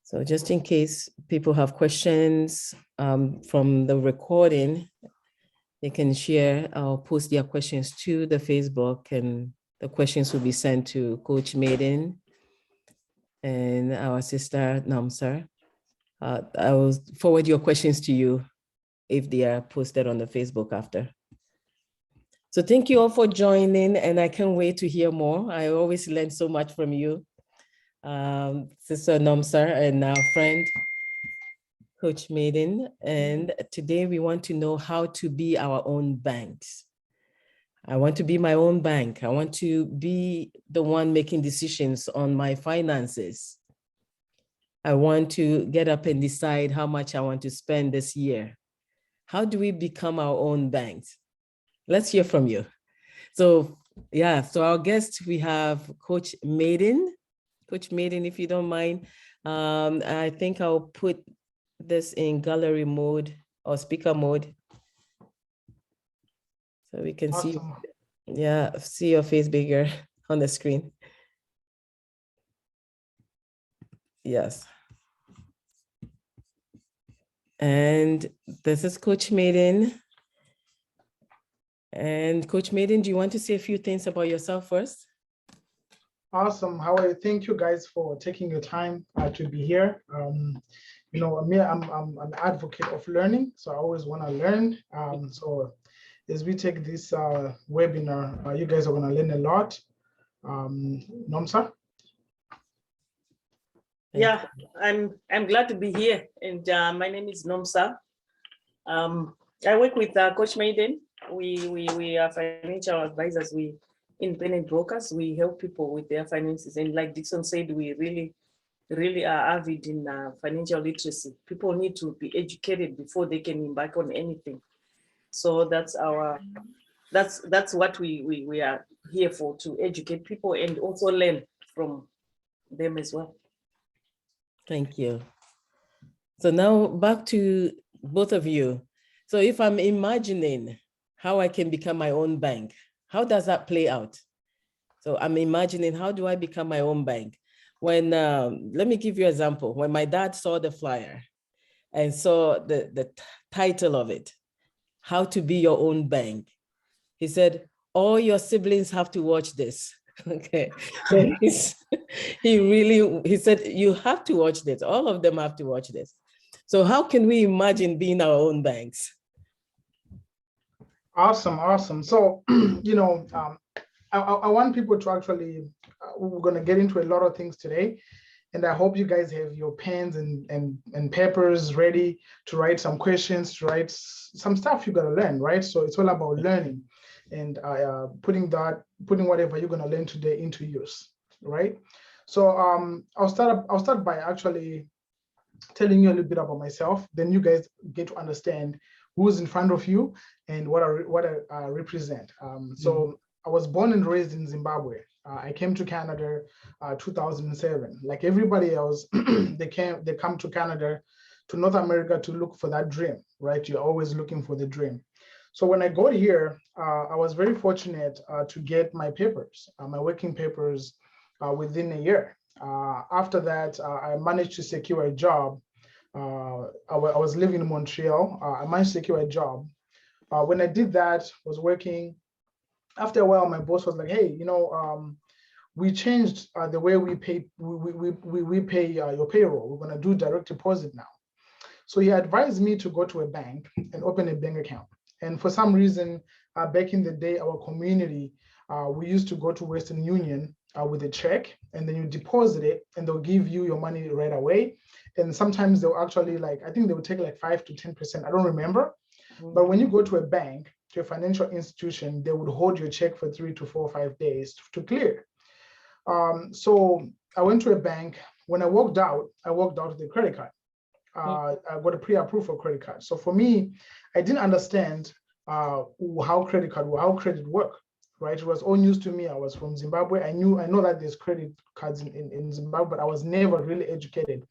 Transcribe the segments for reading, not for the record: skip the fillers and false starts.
So just in case people have questions from the recording, they can share or post their questions to the Facebook, and the questions will be sent to Coach Maiden and our sister Namsar. I will forward your questions to you if they are posted on the Facebook after. So thank you all for joining, and I can't wait to hear more. I always learn so much from you, Sister Namsar and our friend, Coach Maiden. And today we want to know how to be our own banks. I want to be my own bank. I want to be the one making decisions on my finances. I want to get up and decide how much I want to spend this year. How do we become our own banks? Let's hear from you. So yeah, so our guest, we have Coach Maiden. Coach Maiden, if you don't mind, I think I'll put this in gallery mode or speaker mode, so we can see, yeah, see your face bigger on the screen. Yes. And this is Coach Maiden. And Coach Maiden, do you want to say a few things about yourself first? Awesome. How are you? Thank you guys for taking your time to be here. You know, I'm an advocate of learning, so I always want to learn. So as we take this webinar, you guys are going to learn a lot. Nomsa? Yeah, I'm glad to be here, and my name is Nomsa. I work with Coach Maiden. We are financial advisors. We independent brokers. We help people with their finances, and like Dixon said, we really are avid in financial literacy. People need to be educated before they can embark on anything. So that's what we are here for, to educate people and also learn from them as well. Thank you. So now back to both of you. So if I'm imagining how I can become my own bank, how does that play out? So I'm imagining, how do I become my own bank? When, let me give you an example. When my dad saw the flyer and saw the title of it, How to Be Your Own Bank, he said, all your siblings have to watch this. Okay. So he said, you have to watch this. All of them have to watch this. So how can we imagine being our own banks? Awesome, awesome. So, you know, I want people to actually, we're going to get into a lot of things today. And I hope you guys have your pens and papers ready to write some questions, to write some stuff you got to learn, right? So it's all about learning and putting whatever you're going to learn today into use, right? So I'll start by actually telling you a little bit about myself. Then you guys get to understand who's in front of you and what I represent. So I was born and raised in Zimbabwe. I came to Canada 2007. Like everybody else, they come to Canada, to North America, to look for that dream, right? You're always looking for the dream. So when I got here, I was very fortunate to get my papers, my working papers, within a year. After that, I managed to secure a job. I was living in Montreal. I managed to secure a job. When I did that, was working. After a while, my boss was like, "Hey, you know, we changed the way we pay. We pay your payroll. We're gonna do direct deposit now." So he advised me to go to a bank and open a bank account. And for some reason, back in the day, our community, we used to go to Western Union with a check, and then you deposit it, and they'll give you your money right away. And sometimes they'll actually, like, I think they would take like 5 to 10%. I don't remember. But when you go to a bank, to a financial institution, they would hold your check for 3 to 4 or 5 days to clear. So I went to a bank. When I walked out with a credit card. I got a pre-approved for credit card. So for me, I didn't understand how credit work, right? It was all news to me. I was from Zimbabwe. I know that there's credit cards in Zimbabwe, but I was never really educated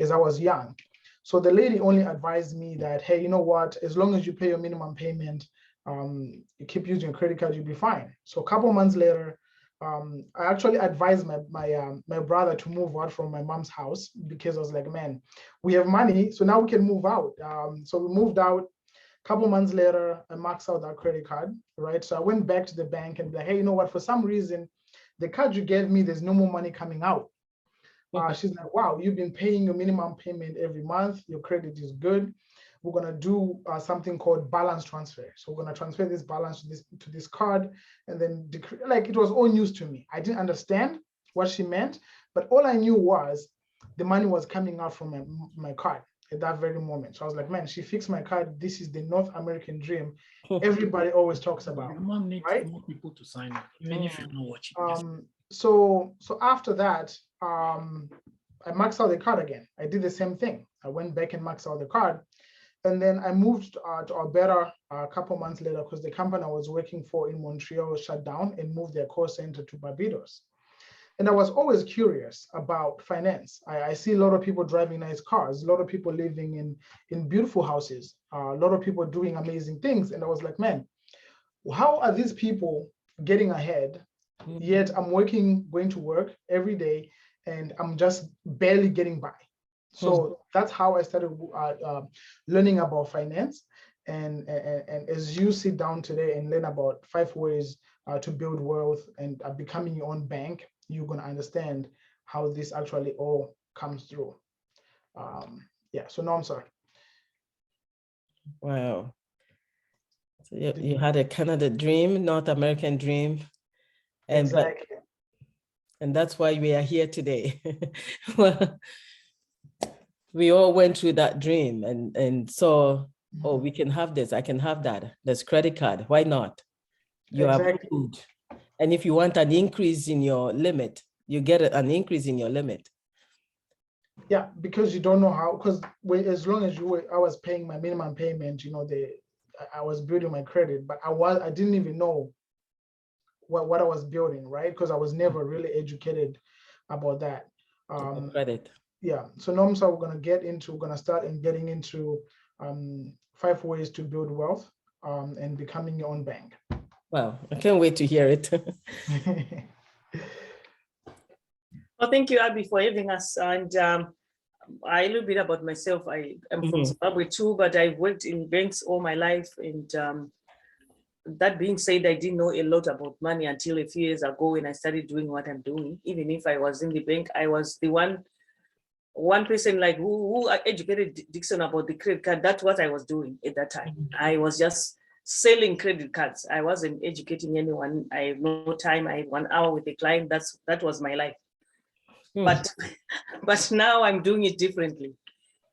as I was young. So the lady only advised me that, hey, you know what, as long as you pay your minimum payment, you keep using your credit card, you'll be fine. So a couple months later, I actually advised my brother to move out from my mom's house because I was like, man, we have money, so now we can move out. So we moved out. A couple months later, I maxed out that credit card, right? So I went back to the bank and be like, hey, you know what? For some reason, the card you gave me, there's no more money coming out. She's like, wow, you've been paying your minimum payment every month. Your credit is good. We're gonna do something called balance transfer. So we're gonna transfer this balance to this card, and then like it was all news to me. I didn't understand what she meant, but all I knew was the money was coming out from my card at that very moment. So I was like, man, she fixed my card. This is the North American dream everybody always talks about. Your mom needs right? more people to sign up, even if you're not watching. So after that, I maxed out the card again. I did the same thing. I went back and maxed out the card. And then I moved to Alberta a couple months later because the company I was working for in Montreal shut down and moved their call center to Barbados. And I was always curious about finance. I see a lot of people driving nice cars, a lot of people living in beautiful houses, a lot of people doing amazing things. And I was like, man, how are these people getting ahead? Yet I'm going to work every day, and I'm just barely getting by. So that's how I started learning about finance. And as you sit down today and learn about 5 ways to build wealth and becoming your own bank, you're going to understand how this actually all comes through. Yeah, so no, I'm sorry. Wow. So you had a Canada dream, North American dream. And, exactly. And that's why we are here today. Well, we all went through that dream and so, oh, we can have this, I can have that. There's credit card, why not? You are approved. And if you want an increase in your limit, you get an increase in your limit. Yeah, because you don't know how, because as long as I was paying my minimum payment, I was building my credit, but I didn't even know what I was building, right? Because I was never really educated about that. Credit. Yeah, so Norm, so we're gonna start getting into 5 ways to build wealth and becoming your own bank. Wow, I can't wait to hear it. Well, thank you, Abby, for having us. And a little bit about myself. I am from Zimbabwe too, but I've worked in banks all my life. And that being said, I didn't know a lot about money until a few years ago when I started doing what I'm doing. Even if I was in the bank, I was the one person like who educated Dixon about the credit card. That's what I was doing at that time. I was just selling credit cards. I wasn't educating anyone. I have no time. I have 1 hour with a client. That was my life. But now I'm doing it differently.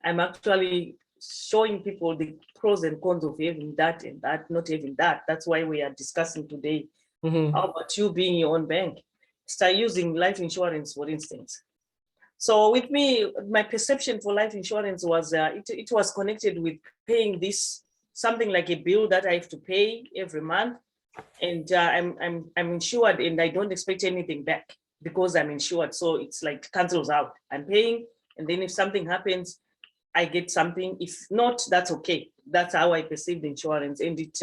I'm actually showing people the pros and cons of having that and that, not having that. That's why we are discussing today. How about you being your own bank? Start using life insurance, for instance. So with me, my perception for life insurance was it was connected with paying this, something like a bill that I have to pay every month. And I'm insured and I don't expect anything back because I'm insured. So it's like cancels out. I'm paying, and then if something happens, I get something. If not, that's okay. That's how I perceived insurance. And it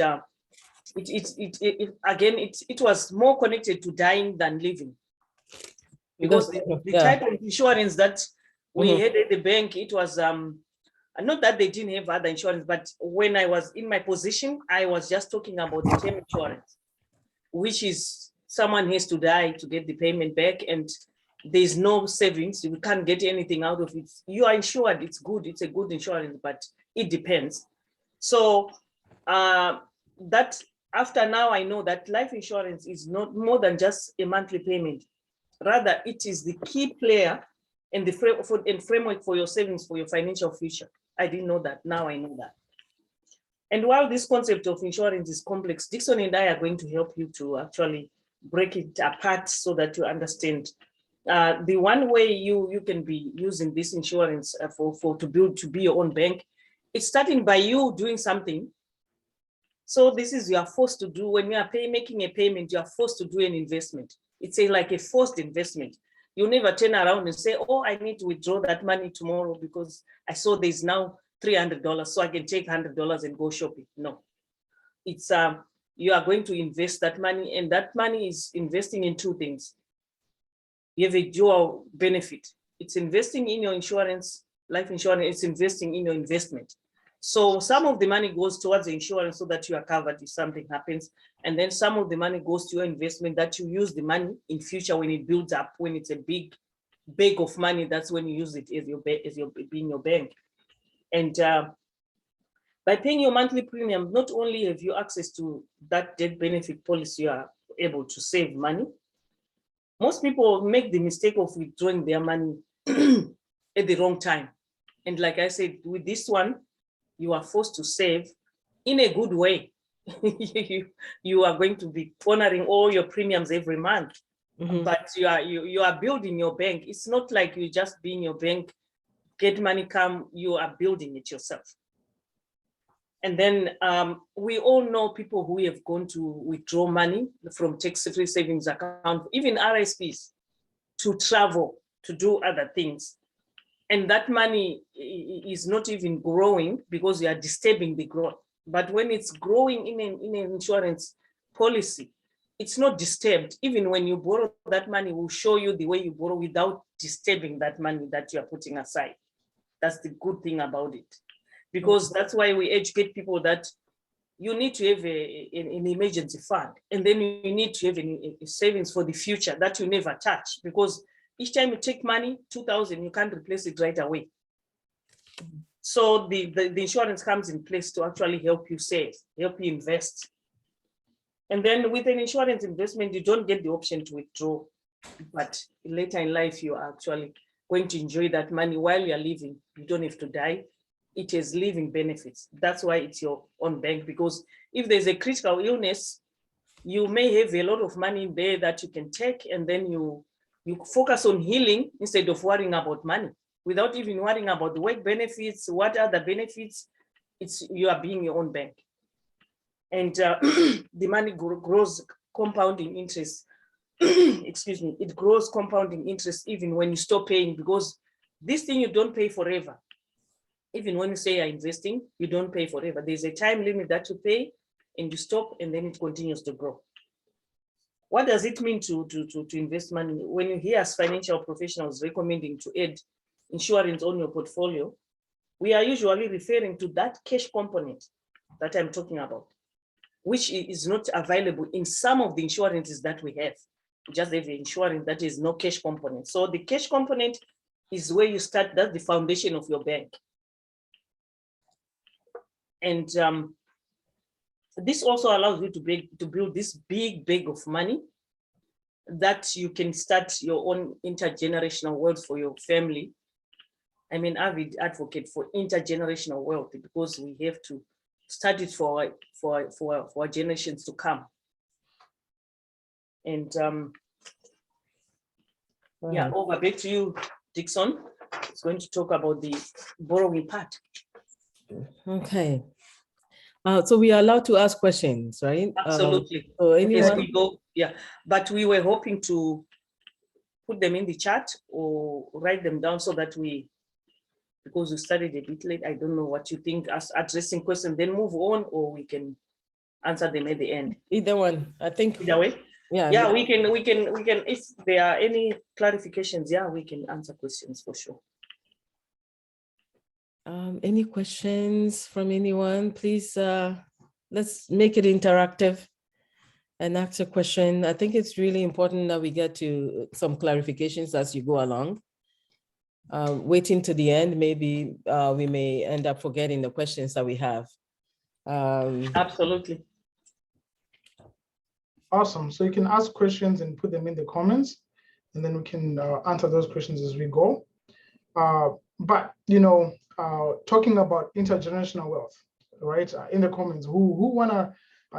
was more connected to dying than living. Because the type of insurance that we had at the bank, it was not that they didn't have other insurance, but when I was in my position, I was just talking about the term insurance, which is someone has to die to get the payment back, and there's no savings. You can't get anything out of it. You are insured. It's good. It's a good insurance, but it depends. So that after now, I know that life insurance is not more than just a monthly payment. Rather, it is the key player in the framework for your savings for your financial future. I didn't know that. Now I know that. And while this concept of insurance is complex, Dixon and I are going to help you to actually break it apart so that you understand. The one way you can be using this insurance to be your own bank, it's starting by you doing something. So this is you are forced to do when you are making a payment. You are forced to do an investment. It's like a forced investment. You never turn around and say, oh, I need to withdraw that money tomorrow because I saw there's now $300, so I can take $100 and go shopping. No, it's you are going to invest that money, and that money is investing in two things. You have a dual benefit. It's investing in your insurance, life insurance, it's investing in your investment. So some of the money goes towards the insurance so that you are covered if something happens. And then some of the money goes to your investment that you use the money in future when it builds up, when it's a big bag of money, that's when you use it as your being your bank. And by paying your monthly premium, not only have you access to that death benefit policy, you are able to save money. Most people make the mistake of withdrawing their money at the wrong time. And like I said, with this one, you are forced to save in a good way. You are going to be honoring all your premiums every month, but you are building your bank. It's not like you just be in your bank, get money come, you are building it yourself. And then we all know people who have gone to withdraw money from tax-free savings account, even RSPs, to travel, to do other things. And that money is not even growing because you are disturbing the growth. But when it's growing in an insurance policy, it's not disturbed. Even when you borrow, that money will show you the way you borrow without disturbing that money that you are putting aside. That's the good thing about it. Because that's why we educate people that you need to have an emergency fund, and then you need to have a savings for the future that you never touch, because each time you take money, 2,000, you can't replace it right away. So the insurance comes in place to actually help you save, help you invest. And then with an insurance investment, you don't get the option to withdraw, but later in life, you are actually going to enjoy that money while you're living. You don't have to die. It has living benefits. That's why it's your own bank, because if there's a critical illness, you may have a lot of money in there that you can take, and then you focus on healing instead of worrying about money, without even worrying about the work benefits, what are the benefits. You are being your own bank. And the money grows compounding interest. Excuse me, it grows compounding interest even when you stop paying, because this thing you don't pay forever. Even when you say you're investing, you don't pay forever. There's a time limit that you pay and you stop, and then it continues to grow. What does it mean to invest money? When you hear as financial professionals recommending to add insurance on your portfolio, we are usually referring to that cash component that I'm talking about, which is not available in some of the insurances that we have. We just have the insurance that is no cash component. So the cash component is where you start. That's the foundation of your bank. And this also allows you to build this big bag of money that you can start your own intergenerational wealth for your family. I'm an avid advocate for intergenerational wealth, because we have to start it for our generations to come. And yeah, over back to you, Dixon. It's going to talk about the borrowing part. Okay. So we are allowed to ask questions, right? Absolutely. So anyone? As we go, yeah. But we were hoping to put them in the chat or write them down so that because we started a bit late, I don't know what you think, as addressing questions, then move on, or we can answer them at the end. Either one, I think. Either way. Yeah. Yeah, we can, if there are any clarifications, yeah, we can answer questions for sure. Any questions from anyone? Please, let's make it interactive and ask a question. I think it's really important that we get to some clarifications as you go along. Waiting to the end, maybe we may end up forgetting the questions that we have. Absolutely. Awesome. So you can ask questions and put them in the comments, and then we can answer those questions as we go. But, talking about intergenerational wealth, right? In the comments, who want to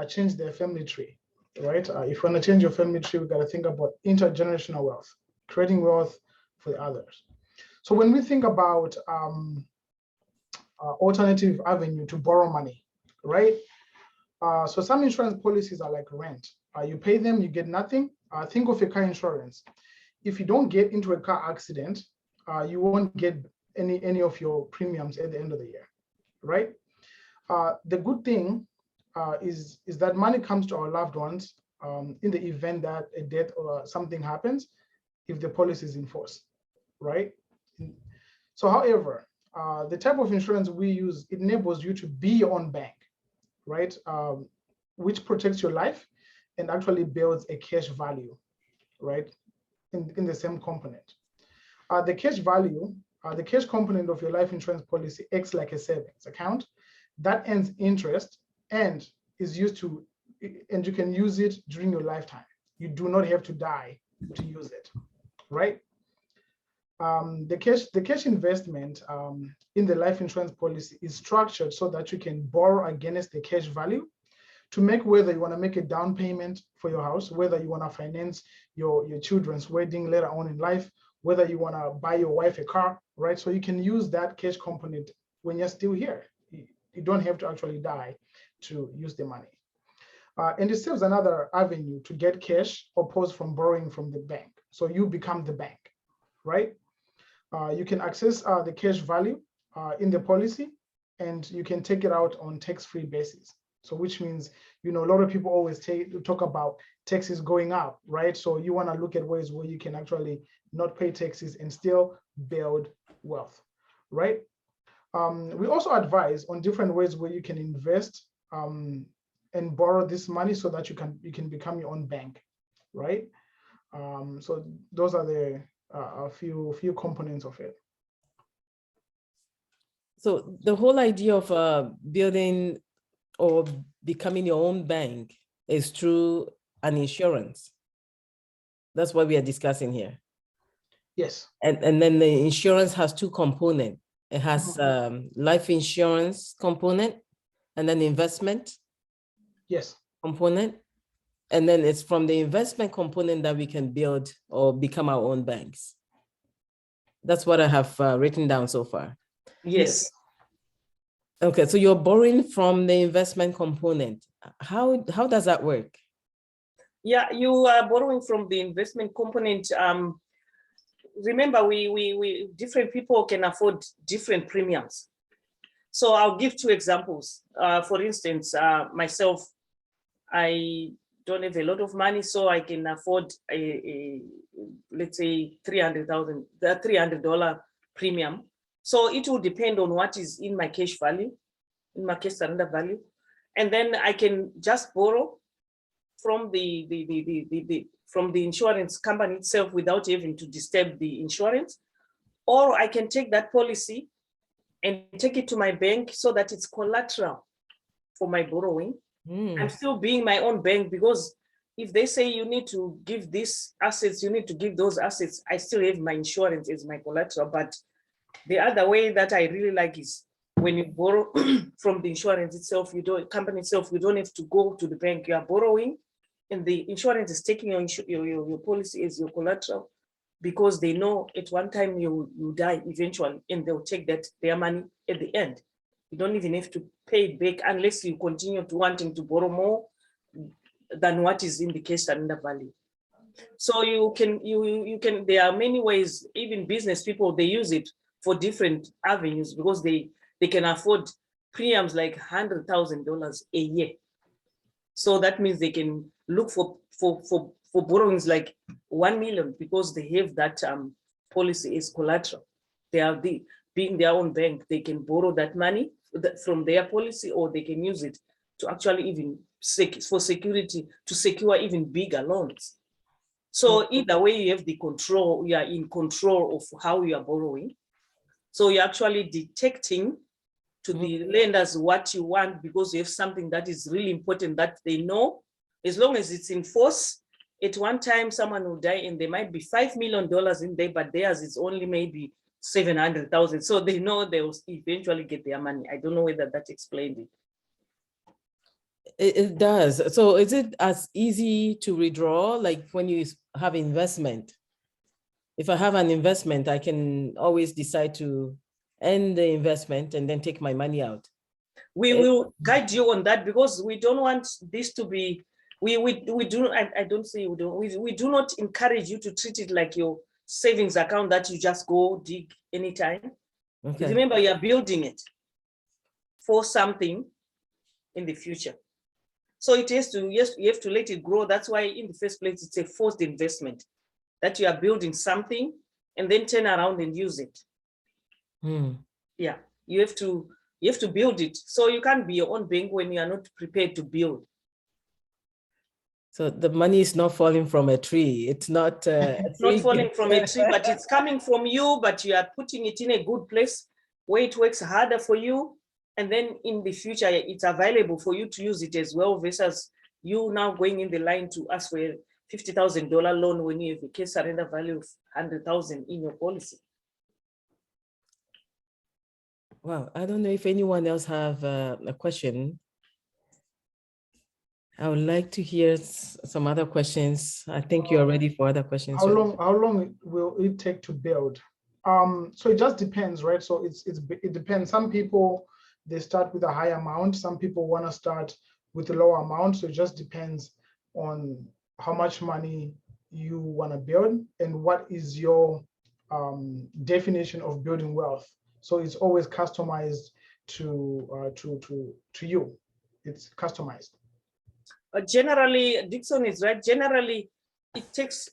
change their family tree, right? If you want to change your family tree, we got to think about intergenerational wealth, creating wealth for the others. So when we think about alternative avenue to borrow money, right? So some insurance policies are like rent. You pay them, you get nothing. Think of a car insurance. If you don't get into a car accident, you won't get any of your premiums at the end of the year, right? The good thing is that money comes to our loved ones in the event that a death or something happens, if the policy is in force, right? So however, the type of insurance we use, it enables you to be your own bank, right? Which protects your life and actually builds a cash value, right? In the same component. The cash value, the cash component of your life insurance policy acts like a savings account that earns interest and is used to, and you can use it during your lifetime. You do not have to die to use it, right? The cash investment in the life insurance policy is structured so that you can borrow against the cash value to make, whether you want to make a down payment for your house, whether you want to finance your children's wedding later on in life, whether you want to buy your wife a car, right? So you can use that cash component when you're still here. You don't have to actually die to use the money. And it serves another avenue to get cash opposed from borrowing from the bank. So you become the bank, right? You can access the cash value in the policy, and you can take it out on tax-free basis. So which means, a lot of people always talk about taxes going up, right? So you want to look at ways where you can actually not pay taxes and still build wealth, right? We also advise on different ways where you can invest and borrow this money so that you can become your own bank, right? So those are the a few components of it. So the whole idea of building or becoming your own bank is through an insurance. That's what we are discussing here. Yes. And then the insurance has two components. It has life insurance component and then investment component. And then it's from the investment component that we can build or become our own banks. That's what I have written down so far. Yes. Okay, so you're borrowing from the investment component. How does that work? Yeah, you are borrowing from the investment component. Remember, we different people can afford different premiums. So I'll give two examples. For instance, myself, I don't have a lot of money, so I can afford let's say $300 premium. So it will depend on what is in my cash value, in my cash surrender value, and then I can just borrow from the insurance company itself without having to disturb the insurance, or I can take that policy and take it to my bank so that it's collateral for my borrowing. I'm still being my own bank, because if they say you need to give these assets, you need to give those assets, I still have my insurance as my collateral. But the other way that I really like is when you borrow from the insurance itself, company itself, you don't have to go to the bank. You are borrowing, and the insurance is taking your policy as your collateral, because they know at one time you die eventually, and they'll take their money at the end. You don't even have to pay it back unless you continue to wanting to borrow more than what is in the cash surrender value. So you can, there are many ways. Even business people, they use it for different avenues, because they can afford premiums like $100,000 a year. So that means they can look for borrowings like 1 million, because they have that policy as collateral. They are being their own bank. They can borrow that money from their policy, or they can use it to actually even for security, to secure even bigger loans. So either way, you have the control. You are in control of how you are borrowing. So you're actually detecting to the lenders what you want, because you have something that is really important that they know. As long as it's in force, at one time someone will die and there might be $5 million in there, but theirs is only maybe 700,000. So they know they will eventually get their money. I don't know whether that explained it. It does. So is it as easy to withdraw like when you have investment? If I have an investment, I can always decide to end the investment and then take my money out. We will guide you on that, because we don't want this to be, we do, I don't say we do not encourage you to treat it like your savings account that you just go dig anytime. Okay. Remember, you're building it for something in the future. So it has to, yes, you have to let it grow. That's why in the first place, it's a forced investment that you are building something and then turn around and use it. Yeah, you have to build it. So you can't be your own bank when you are not prepared to build. So the money is not falling from a tree. It's not Not falling from a tree, but it's coming from you, but you are putting it in a good place where it works harder for you. And then in the future, it's available for you to use it as well, versus you now going in the line to ask for a $50,000 loan when you have a case surrender value of 100,000 in your policy. Wow, I don't know if anyone else have a question. I would like to hear some other questions. I think you're ready for other questions. How long will it take to build? So it just depends, right? So it depends. Some people, they start with a high amount. Some people want to start with a lower amount. So it just depends on how much money you want to build and what is your definition of building wealth. So it's always customized to you. It's customized. Generally, Dixon is right. Generally, it takes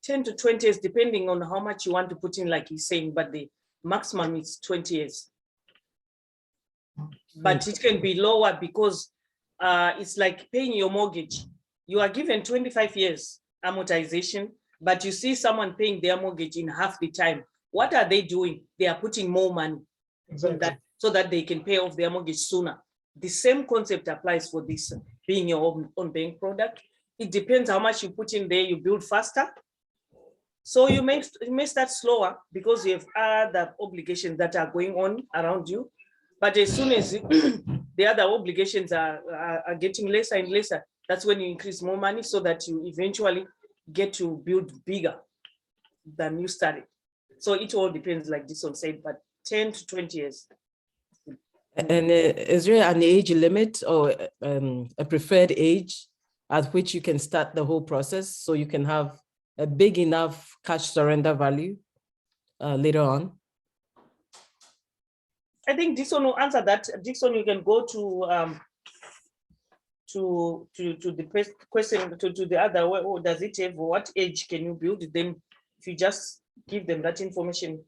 10 to 20 years, depending on how much you want to put in, like he's saying, but the maximum is 20 years. But it can be lower because it's like paying your mortgage. You are given 25 years amortization, but you see someone paying their mortgage in half the time. What are they doing? They are putting more money in that so that they can pay off their mortgage sooner. The same concept applies for this being your own bank product. It depends how much you put in there, you build faster. So you may start slower because you have other obligations that are going on around you. But as soon as the other obligations are getting lesser and lesser, that's when you increase more money so that you eventually get to build bigger than you started. So it all depends, like this one said, but 10 to 20 years. And is there an age limit or a preferred age at which you can start the whole process so you can have a big enough cash surrender value later on? I think Dixon will answer that. Dixon, you can go to the question to the other. What does it have? What age can you build? Then, if you just give them that information,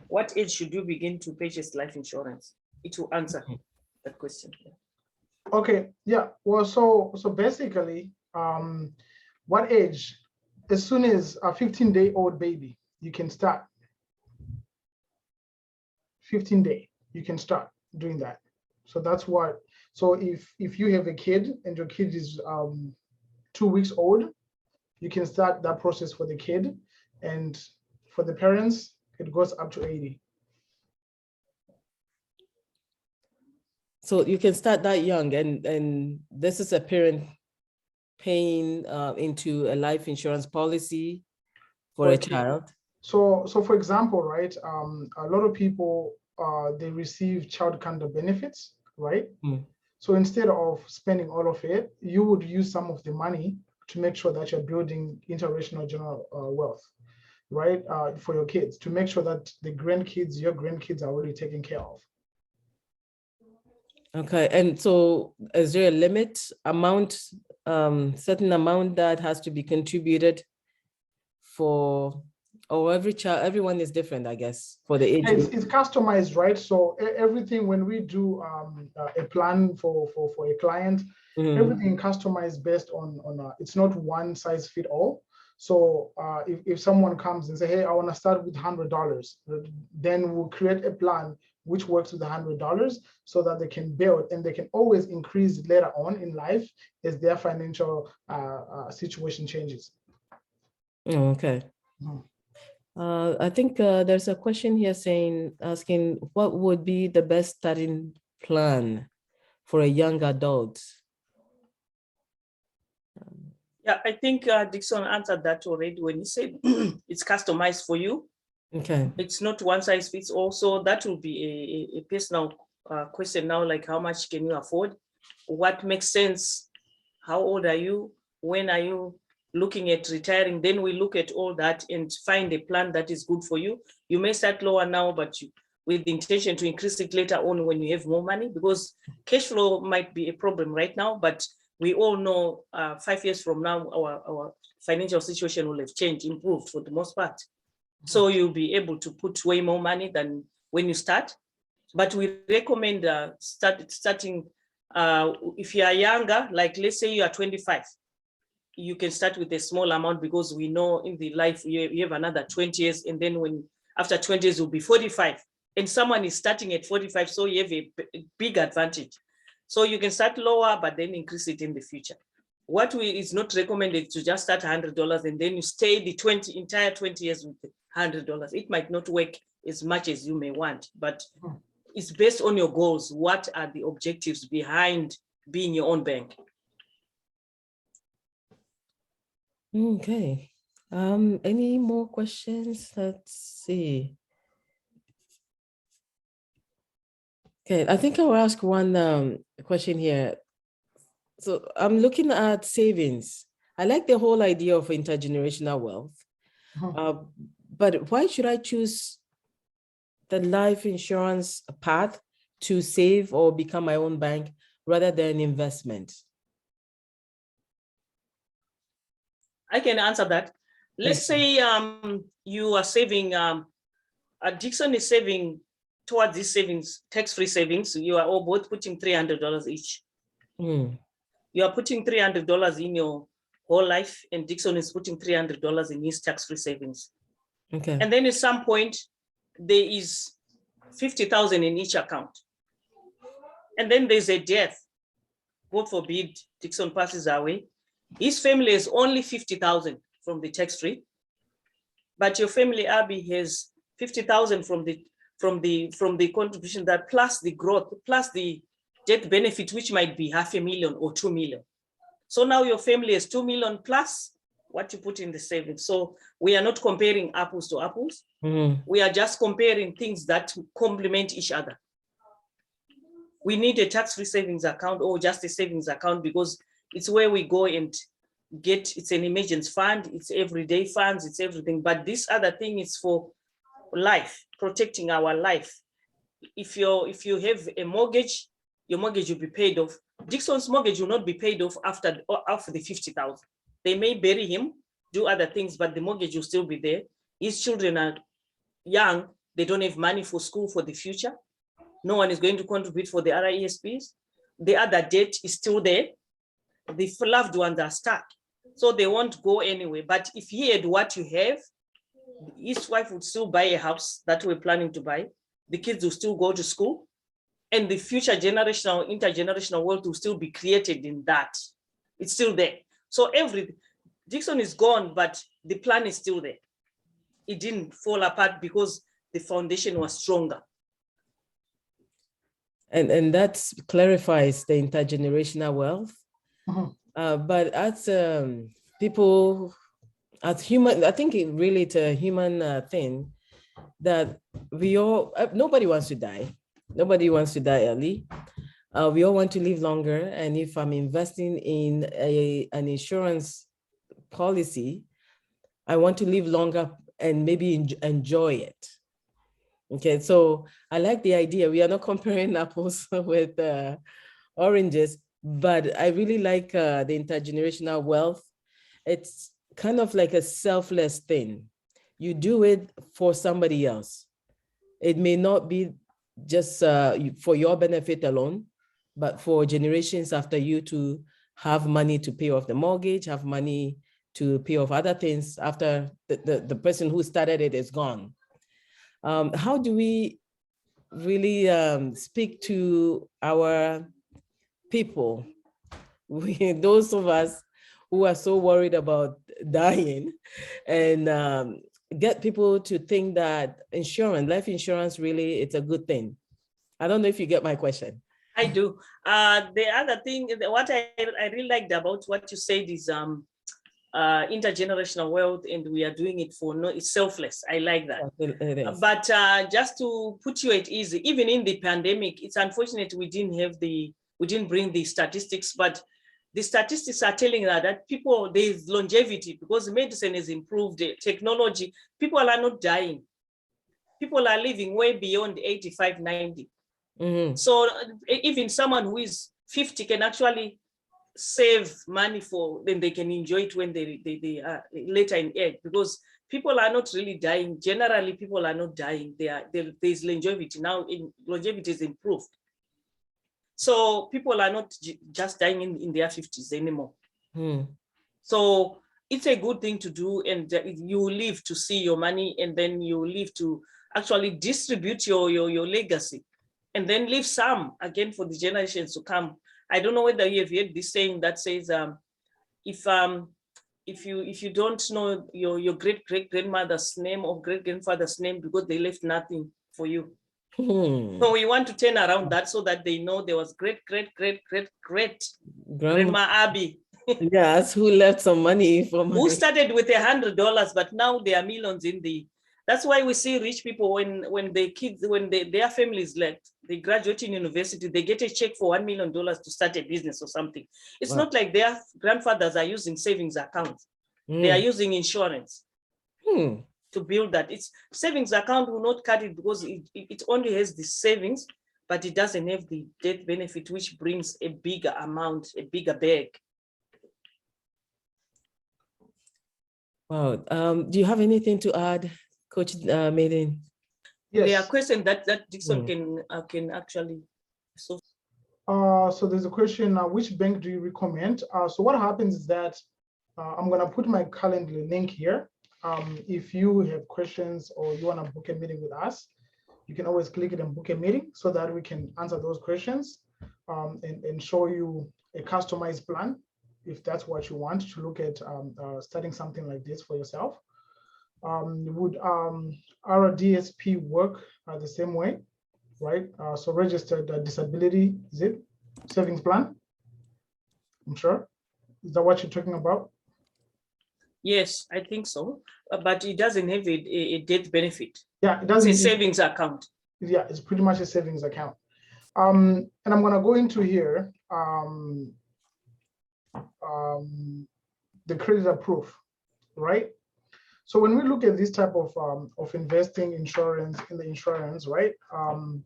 what age should you begin to purchase life insurance? It will answer that question. Okay, yeah. Well, so basically, what age? As soon as a 15-day-old baby, you can start. 15-day, you can start doing that. So that's what. So if you have a kid and your kid is 2 weeks old, you can start that process for the kid, and for the parents, it goes up to 80. So you can start that young, and this is a parent paying into a life insurance policy for a child. So for example, right, a lot of people, they receive child conduct benefits, right? So instead of spending all of it, you would use some of the money to make sure that you're building intergenerational general wealth, right? For your kids, to make sure that your grandkids are already taken care of. Okay, and so is there a limit amount, certain amount that has to be contributed for, or everyone is different, I guess, for the age? It's customized, right? So everything, when we do a plan for a client, everything customized based on it's not one size fit all. So if someone comes and say, hey, I want to start with $100, then we'll create a plan which works with the $100 so that they can build, and they can always increase later on in life as their financial situation changes. Okay. I think there's a question here asking what would be the best starting plan for a young adult? Yeah, I think Dixon answered that already when he said it's customized for you. Okay. It's not one size fits all. So that will be a personal question now, like how much can you afford? What makes sense? How old are you? When are you looking at retiring? Then we look at all that and find a plan that is good for you. You may start lower now, but with the intention to increase it later on when you have more money, because cash flow might be a problem right now, but we all know 5 years from now, our financial situation will have changed, improved for the most part. So you'll be able to put way more money than when you start. But we recommend starting, if you are younger, like let's say you are 25, you can start with a small amount, because we know in the life you have another 20 years, and then after 20 years you'll be 45, and someone is starting at 45, so you have a big advantage. So you can start lower, but then increase it in the future. What is not recommended to just start $100 and then you stay the entire 20 years with $100. It might not work as much as you may want, but it's based on your goals. What are the objectives behind being your own bank? Okay. Any more questions? Let's see. Okay, I think I'll ask one question here. So I'm looking at savings. I like the whole idea of intergenerational wealth, but why should I choose the life insurance path to save or become my own bank rather than investment? I can answer that. Let's say you are saving, Dixon is saving towards these savings, tax-free savings. You are all both putting $300 each. You are putting $300 in your whole life, and Dixon is putting $300 in his tax-free savings. Okay. And then at some point, there is 50,000 in each account. And then there's a death. God forbid Dixon passes away. His family has only 50,000 from the tax-free, but your family, Abby, has 50,000 from the contribution, that plus the growth, plus the death benefit, which might be $500,000 or $2 million. So now your family is 2 million plus what you put in the savings. So we are not comparing apples to apples. We are just comparing things that complement each other. We need a tax-free savings account or just a savings account, because it's where we go and get, it's an emergency fund, it's everyday funds, it's everything. But this other thing is for life, protecting our life. If you have a mortgage, your mortgage will be paid off. Dixon's mortgage will not be paid off after the 50,000. They may bury him, do other things, but the mortgage will still be there. His children are young, they don't have money for school for the future. No one is going to contribute for the other ESPs. The other debt is still there. The loved ones are stuck, so they won't go anywhere. But if he had what you have, his wife would still buy a house that we're planning to buy. The kids will still go to school, and the future generational, intergenerational wealth will still be created in that. It's still there. So Dixon is gone, but the plan is still there. It didn't fall apart because the foundation was stronger. And that clarifies the intergenerational wealth. But as people, as human, I think it's a human thing that we all, nobody wants to die. Nobody wants to die early. We all want to live longer. And if I'm investing in an insurance policy, I want to live longer and maybe enjoy it. Okay, so I like the idea. We are not comparing apples with oranges, but I really like the intergenerational wealth. It's kind of like a selfless thing. You do it for somebody else. It may not be just for your benefit alone, but for generations after you to have money to pay off the mortgage, have money to pay off other things after the person who started it is gone. How do we really speak to our people, those of us who are so worried about dying, and get people to think that life insurance, really, it's a good thing? I don't know if you get my question. I do. The other thing, what I really liked about what you said is intergenerational wealth, and we are doing it for it's selfless. I like that. It is. But just to put you at ease, even in the pandemic, it's unfortunate we didn't bring the statistics, but the statistics are telling that there's longevity because medicine has improved, technology, people are not dying. People are living way beyond 85, 90. So even someone who is 50 can actually save money for, then they can enjoy it when they are later in age, because people are not really dying. Generally, people are not dying. There's longevity. Now longevity is improved. So people are not just dying in their 50s anymore. So it's a good thing to do, and you live to see your money, and then you live to actually distribute your legacy, and then leave some again for the generations to come. I don't know whether you have heard this saying that says, if you don't know your great-great-grandmother's name or great-grandfather's name because they left nothing for you. So we want to turn around that so that they know there was great-great-great-great Grandma Abby. Yes, who left some money for Who started with $100, but now there are millions in the. That's why we see rich people when their families left, they graduate in university, they get a check for $1 million to start a business or something. It's not like their grandfathers are using savings accounts. They are using insurance to build that. It's savings account will not cut it because it only has the savings, but it doesn't have the death benefit, which brings a bigger amount, a bigger bag. Wow. Do you have anything to add, Coach Maiden? Yes. There are questions that Dixon can actually. So there's a question, which bank do you recommend? So what happens is that I'm gonna put my Calendly link here. If you have questions or you wanna book a meeting with us, you can always click it and book a meeting so that we can answer those questions and show you a customized plan, if that's what you want to look at starting something like this for yourself. Would our DSP work the same way, right? So registered disability, is it? Savings plan, I'm sure. Is that what you're talking about? yes, I think so, but it doesn't have a death benefit. Yeah, it doesn't. It's a savings account. Yeah, it's pretty much a savings account. And I'm gonna go into here, the creditor proof, right? So when we look at this type of investing insurance in the insurance, right? I'm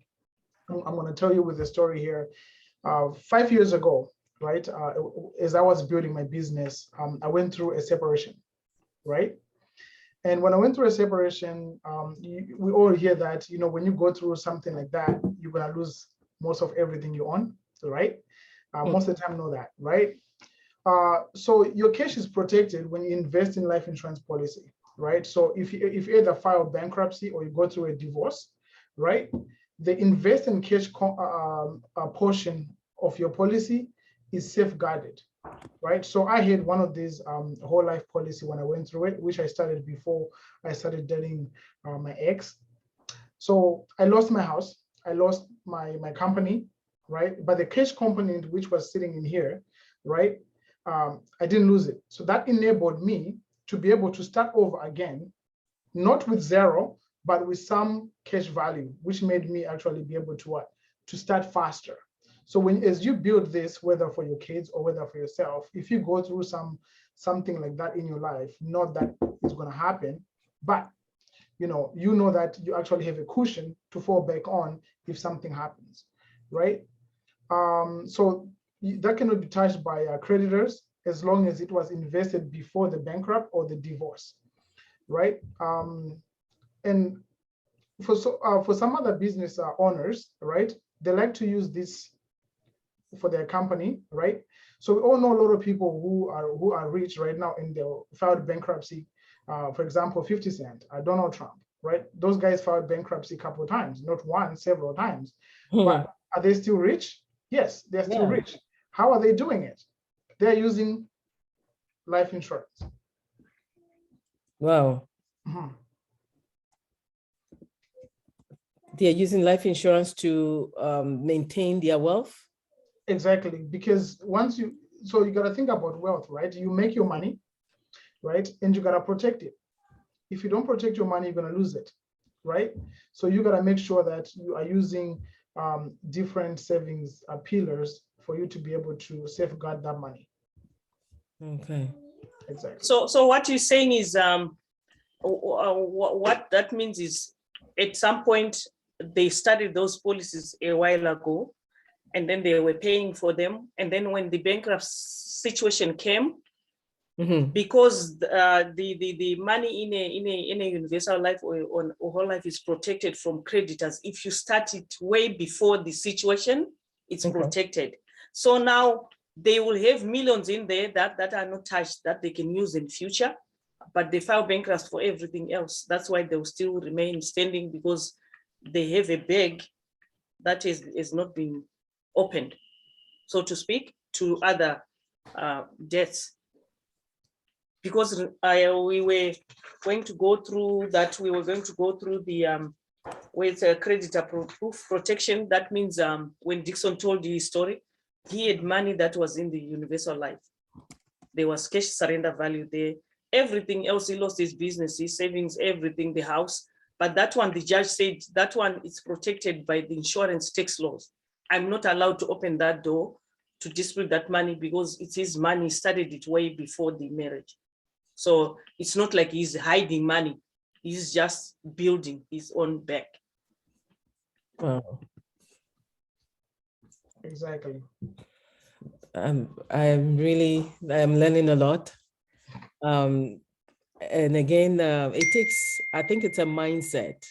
going to tell you with a story here. 5 years ago, right? As I was building my business, I went through a separation, right? And when I went through a separation, we all hear that, you know, when you go through something like that, you're going to lose most of everything you own, right? Most of the time, know that, right? So your cash is protected when you invest in life insurance policy, right? So if you either file bankruptcy or you go through a divorce, right? The invest in cash portion of your policy is safeguarded, right? So I had one of these whole life policy when I went through it, which I started before I started dating my ex. So I lost my house, I lost my company, right? But the cash component, which was sitting in here, right? I didn't lose it. So that enabled me to be able to start over again, not with zero, but with some cash value, which made me actually be able to what? To start faster. So as you build this, whether for your kids or whether for yourself, if you go through something like that in your life, not that it's going to happen, but you know that you actually have a cushion to fall back on if something happens, right? So that cannot be touched by creditors as long as it was invested before the bankrupt or the divorce, right? And for some other business owners, right, they like to use this for their company, right? So we all know a lot of people who are rich right now and they filed bankruptcy. For example, 50 Cent, Donald Trump, right? Those guys filed bankruptcy a couple of times, not one, several times. But are they still rich? Yes, they're still rich. How are they doing it? They're using life insurance. Wow. They're using life insurance to maintain their wealth? Exactly, because so you got to think about wealth, right? You make your money, right? And you got to protect it. If you don't protect your money, you're going to lose it, right? So you got to make sure that you are using different savings pillars for you to be able to safeguard that money. Okay. Exactly. So what you're saying is what that means is at some point they started those policies a while ago, and then they were paying for them. And then when the bankrupt situation came, because the money in a universal life or whole life is protected from creditors. If you start it way before the situation, it's protected. So now they will have millions in there that are not touched, that they can use in future, but they file bankruptcy for everything else. That's why they'll still remain standing, because they have a bag that is not been opened, so to speak, to other debts. Because we were going to go through that, we were going to go through the with creditor proof protection. That means when Dixon told you his story, he had money that was in the universal life. There was cash surrender value there. Everything else, he lost his business, his savings, everything, the house. But that one, the judge said, that one is protected by the insurance tax laws. I'm not allowed to open that door to dispute that money, because it's his money, he started it way before the marriage. So it's not like he's hiding money. He's just building his own back. Wow. Exactly. I'm learning a lot. And again, I think it's a mindset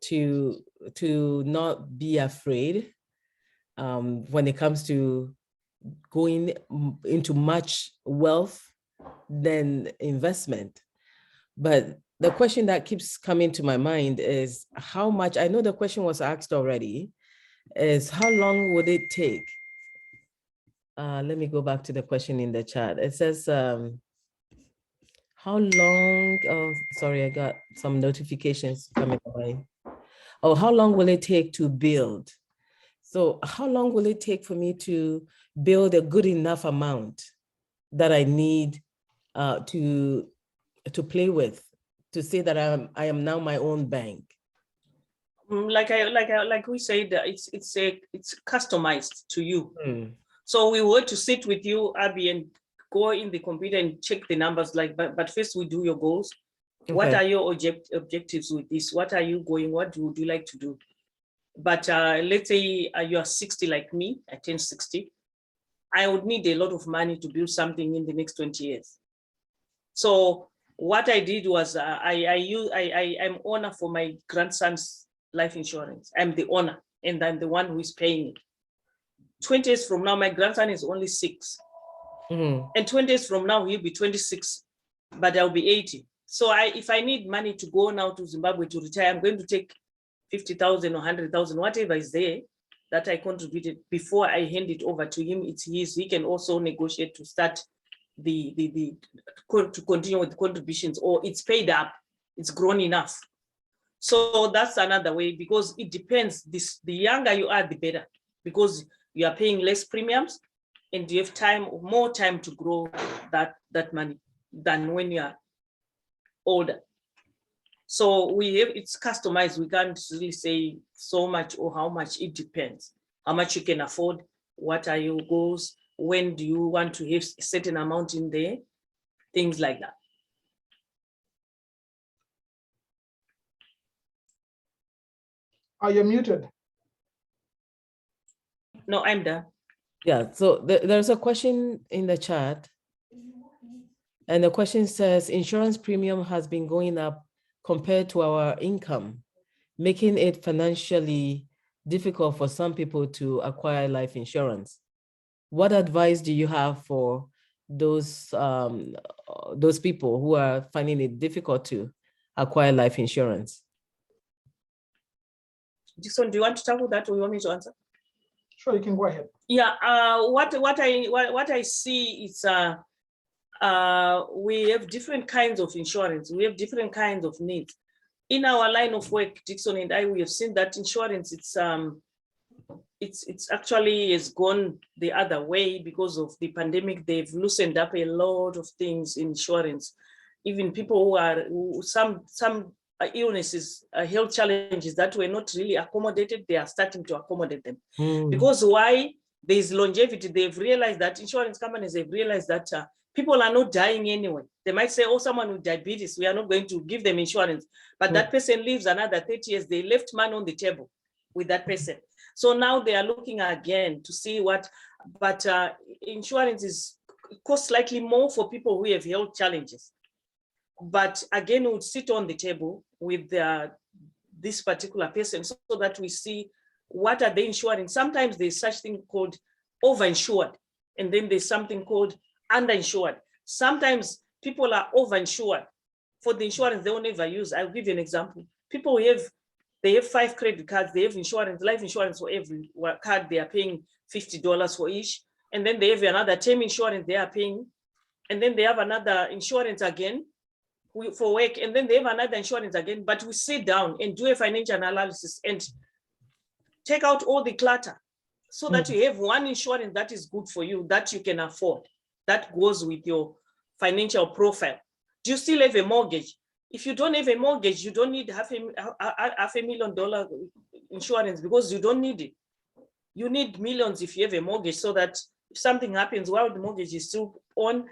to not be afraid when it comes to going into much wealth than investment. But the question that keeps coming to my mind is how much, I know the question was asked already, is how long would it take? Let me go back to the question in the chat. It says, how long, oh, sorry, I got some notifications coming by. Oh, how long will it take to build? So how long will it take for me to build a good enough amount that I need to play with, to say that I am now my own bank? Like we said, it's customized to you. Mm. So we were to sit with you, Abby, and go in the computer and check the numbers. But first we do your goals. Okay. What are your objectives with this? What are you going? What would you like to do? But let's say you are 60 like me. I turned 60. I would need a lot of money to build something in the next 20 years. So what I did was I'm owner for my grandson's life insurance. I'm the owner, and I'm the one who is paying it. 20 years from now, my grandson is only 6. And 20 years from now, he'll be 26, but I'll be 80. So if I need money to go now to Zimbabwe to retire, I'm going to take 50,000 or 100,000, whatever is there that I contributed before I hand it over to him. It's his. He can also negotiate to start to continue with the contributions, or it's paid up, it's grown enough. So that's another way, because it depends. The younger you are, the better, because you are paying less premiums and you have more time to grow that money than when you are older. So it's customized. We can't really say so much or how much. It depends how much you can afford. What are your goals? When do you want to have a certain amount in there? Things like that. Are you muted? No, I'm done. Yeah, so there's a question in the chat. And the question says, insurance premium has been going up compared to our income, making it financially difficult for some people to acquire life insurance. What advice do you have for those people who are finding it difficult to acquire life insurance? Dixon, do you want to start with that, or you want me to answer? Sure, you can go ahead. Yeah, what I see is we have different kinds of insurance. We have different kinds of needs. In our line of work, Dixon and I, we have seen that insurance, it's actually has gone the other way because of the pandemic. They've loosened up a lot of things in insurance. Even people who some illnesses, health challenges that were not really accommodated, they are starting to accommodate them. Because why? There's longevity. They've realized that insurance companies have realized that people are not dying anyway. They might say, oh, someone with diabetes, we are not going to give them insurance, but that person lives another 30 years. They left money on the table with that person. So now they are looking again to see what, but insurance costs slightly more for people who have health challenges. But again, we would sit on the table with this particular person so that we see what are they insuring. Sometimes there's such thing called overinsured, and then there's something called underinsured. Sometimes people are overinsured for the insurance they will never use. I'll give you an example. People they have 5 credit cards, they have insurance, life insurance for every card, they are paying $50 for each. And then they have another term insurance they are paying. And then they have another insurance again for work. And then they have another insurance again. But we sit down and do a financial analysis and take out all the clutter so that you have one insurance that is good for you, that you can afford, that goes with your financial profile. Do you still have a mortgage? If you don't have a mortgage, you don't need $500,000 insurance because you don't need it. You need millions if you have a mortgage, so that if something happens while the mortgage is still on,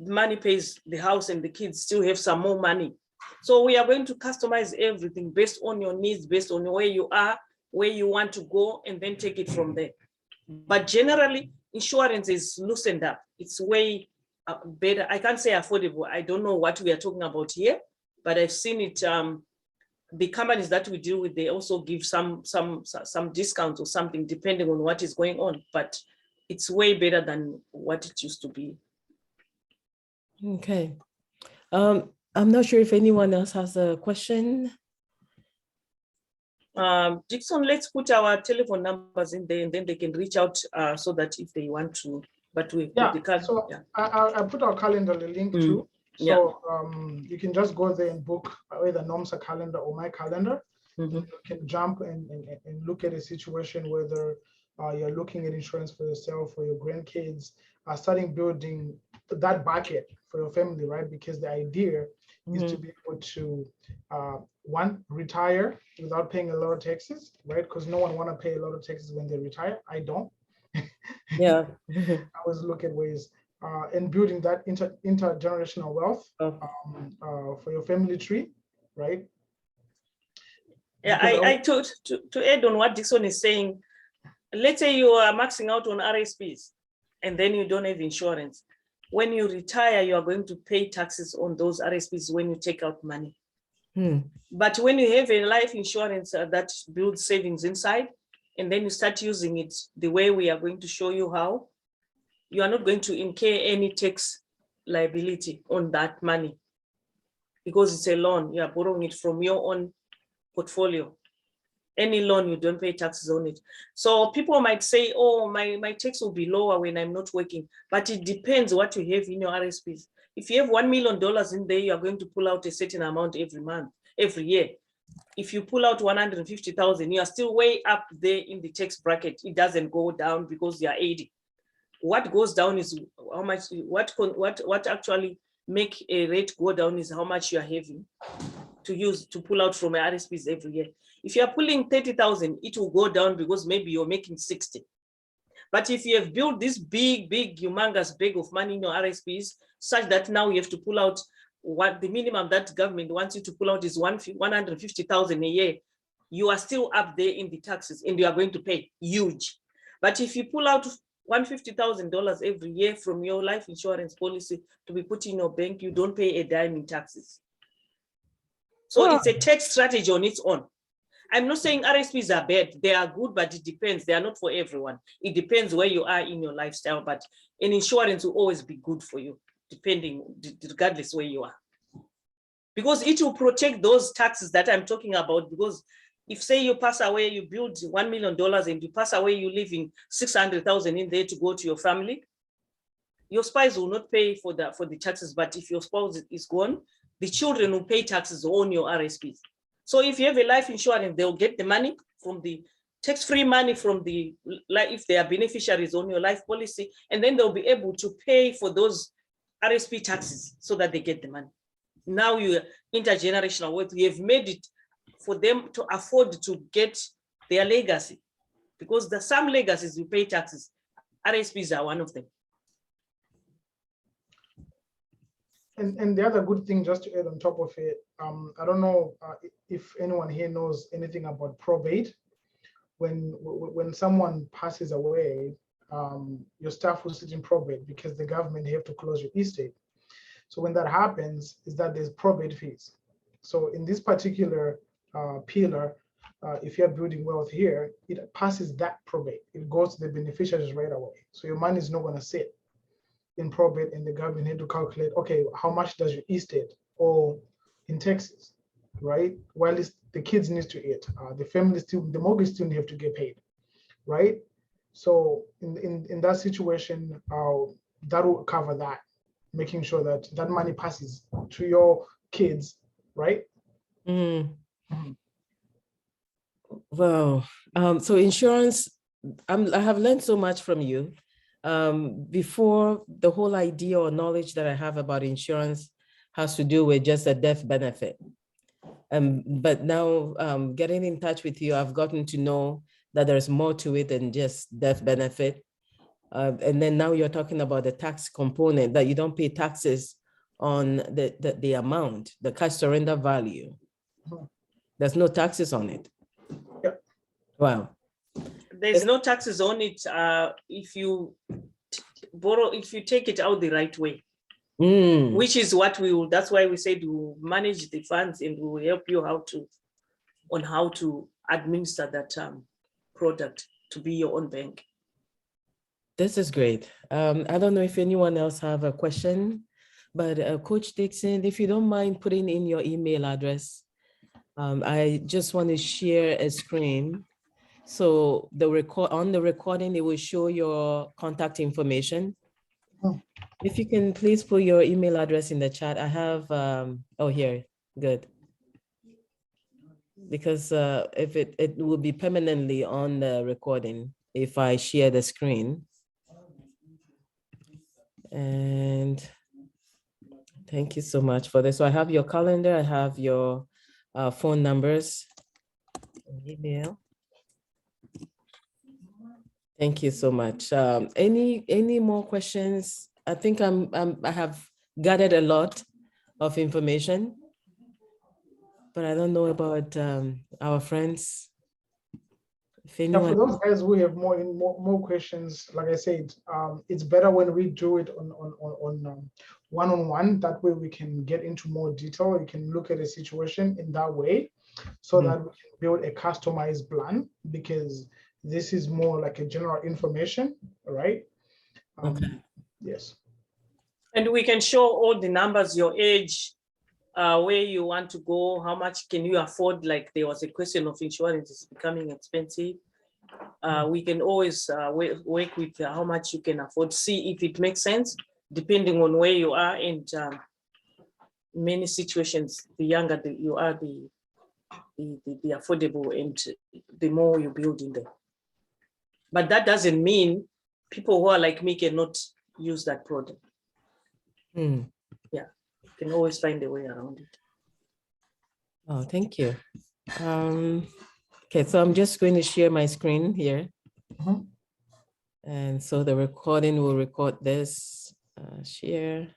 money pays the house and the kids still have some more money. So we are going to customize everything based on your needs, based on where you are, where you want to go, and then take it from there. But generally, insurance is loosened up. It's way better. I can't say affordable. I don't know what we are talking about here, but I've seen it. The companies that we deal with, they also give some discounts or something depending on what is going on. But it's way better than what it used to be. Okay. I'm not sure if anyone else has a question. Dixon, let's put our telephone numbers in there and then they can reach out so that if they want to, but we so yeah. I put our calendar link too. So you can just go there and book either NOMSA calendar or my calendar. You can jump and look at a situation, whether you're looking at insurance for yourself or your grandkids, starting building that bucket for your family, right? Because the idea is to be able to, one, retire without paying a lot of taxes, right? Because no one want to pay a lot of taxes when they retire. I don't. Yeah. I always look at ways and building that intergenerational wealth for your family tree, right? Yeah, to add on what Dixon is saying, let's say you are maxing out on RSPs and then you don't have insurance. When you retire, you are going to pay taxes on those RSPs when you take out money. But when you have a life insurance that builds savings inside, and then you start using it the way we are going to show you how, you are not going to incur any tax liability on that money because it's a loan. You are borrowing it from your own portfolio. Any loan, you don't pay taxes on it. So people might say, oh, my tax will be lower when I'm not working, but it depends what you have in your RSPs. If you have $1 million in there, you are going to pull out a certain amount every month, every year. If you pull out 150,000, you are still way up there in the tax bracket. It doesn't go down because you are 80. What goes down is how much, what actually make a rate go down is how much you are having to pull out from your RSPs every year. If you are pulling 30,000, it will go down because maybe you're making 60. But if you have built this big, humongous bag of money in your RSPs, such that now you have to pull out what the minimum that government wants you to pull out is 150,000 a year, you are still up there in the taxes and you are going to pay huge. But if you pull out $150,000 every year from your life insurance policy to be put in your bank, you don't pay a dime in taxes. So it's a tax strategy on its own. I'm not saying RSPs are bad. They are good, but it depends. They are not for everyone. It depends where you are in your lifestyle, but an insurance will always be good for you, regardless where you are. Because it will protect those taxes that I'm talking about. Because if, say, you pass away, you build $1 million and you pass away, you leave in 600,000 in there to go to your family, your spouse will not pay for the taxes. But if your spouse is gone, the children will pay taxes on your RSPs. So if you have a life insurance, they'll get the money from the tax-free money from if they are beneficiaries on your life policy, and then they'll be able to pay for those RSP taxes so that they get the money. Now you intergenerational wealth, we have made it for them to afford to get their legacy, because there's some legacies you pay taxes. RSPs are one of them. And the other good thing, just to add on top of it, I don't know if anyone here knows anything about probate. when someone passes away, your staff will sit in probate because the government have to close your estate. So when that happens, is that there's probate fees. So in this particular pillar, if you're building wealth here, it passes that probate. It goes to the beneficiaries right away. So your money is not going to sit in probate, and the government had to calculate, okay, how much does your estate owe in taxes, right? While the kids need to eat, the family still, the mortgage still have to get paid, right? So in that situation, that will cover that, making sure that that money passes to your kids, right? Mm. Wow. So insurance, I have learned so much from you. Before, the whole idea or knowledge that I have about insurance has to do with just a death benefit. But now getting in touch with you, I've gotten to know that there's more to it than just death benefit. And then now you're talking about the tax component, that you don't pay taxes on the amount, the cash surrender value. There's no taxes on it. Yep. Wow. There's no taxes on it if you borrow, if you take it out the right way, which is what we will, that's why we said we'll manage the funds and we will help you on how to administer that product to be your own bank. This is great. I don't know if anyone else have a question, but Coach Dixon, if you don't mind putting in your email address, I just want to share a screen. So on the recording, it will show your contact information. If you can please put your email address in the chat. I have, oh, here, good. Because if it will be permanently on the recording if I share the screen. And thank you so much for this. So I have your calendar, I have your phone numbers, email. Thank you so much. Any more questions? I think I have gathered a lot of information, but I don't know about our friends. If anyone... For those guys who have more questions, like I said, it's better when we do it on one-on-one. That way we can get into more detail. You can look at a situation in that way, so that we can build a customized plan, because this is more like a general information, right? Okay. Yes. And we can show all the numbers, your age, where you want to go, how much can you afford? Like there was a question of insurance is becoming expensive. We can always work with how much you can afford, see if it makes sense, depending on where you are. And many situations, the younger you are, the affordable and the more you build in there. But that doesn't mean people who are like me cannot use that product. Yeah, you can always find a way around it. Oh, thank you. Okay, so I'm just going to share my screen here. And so the recording will record this, share.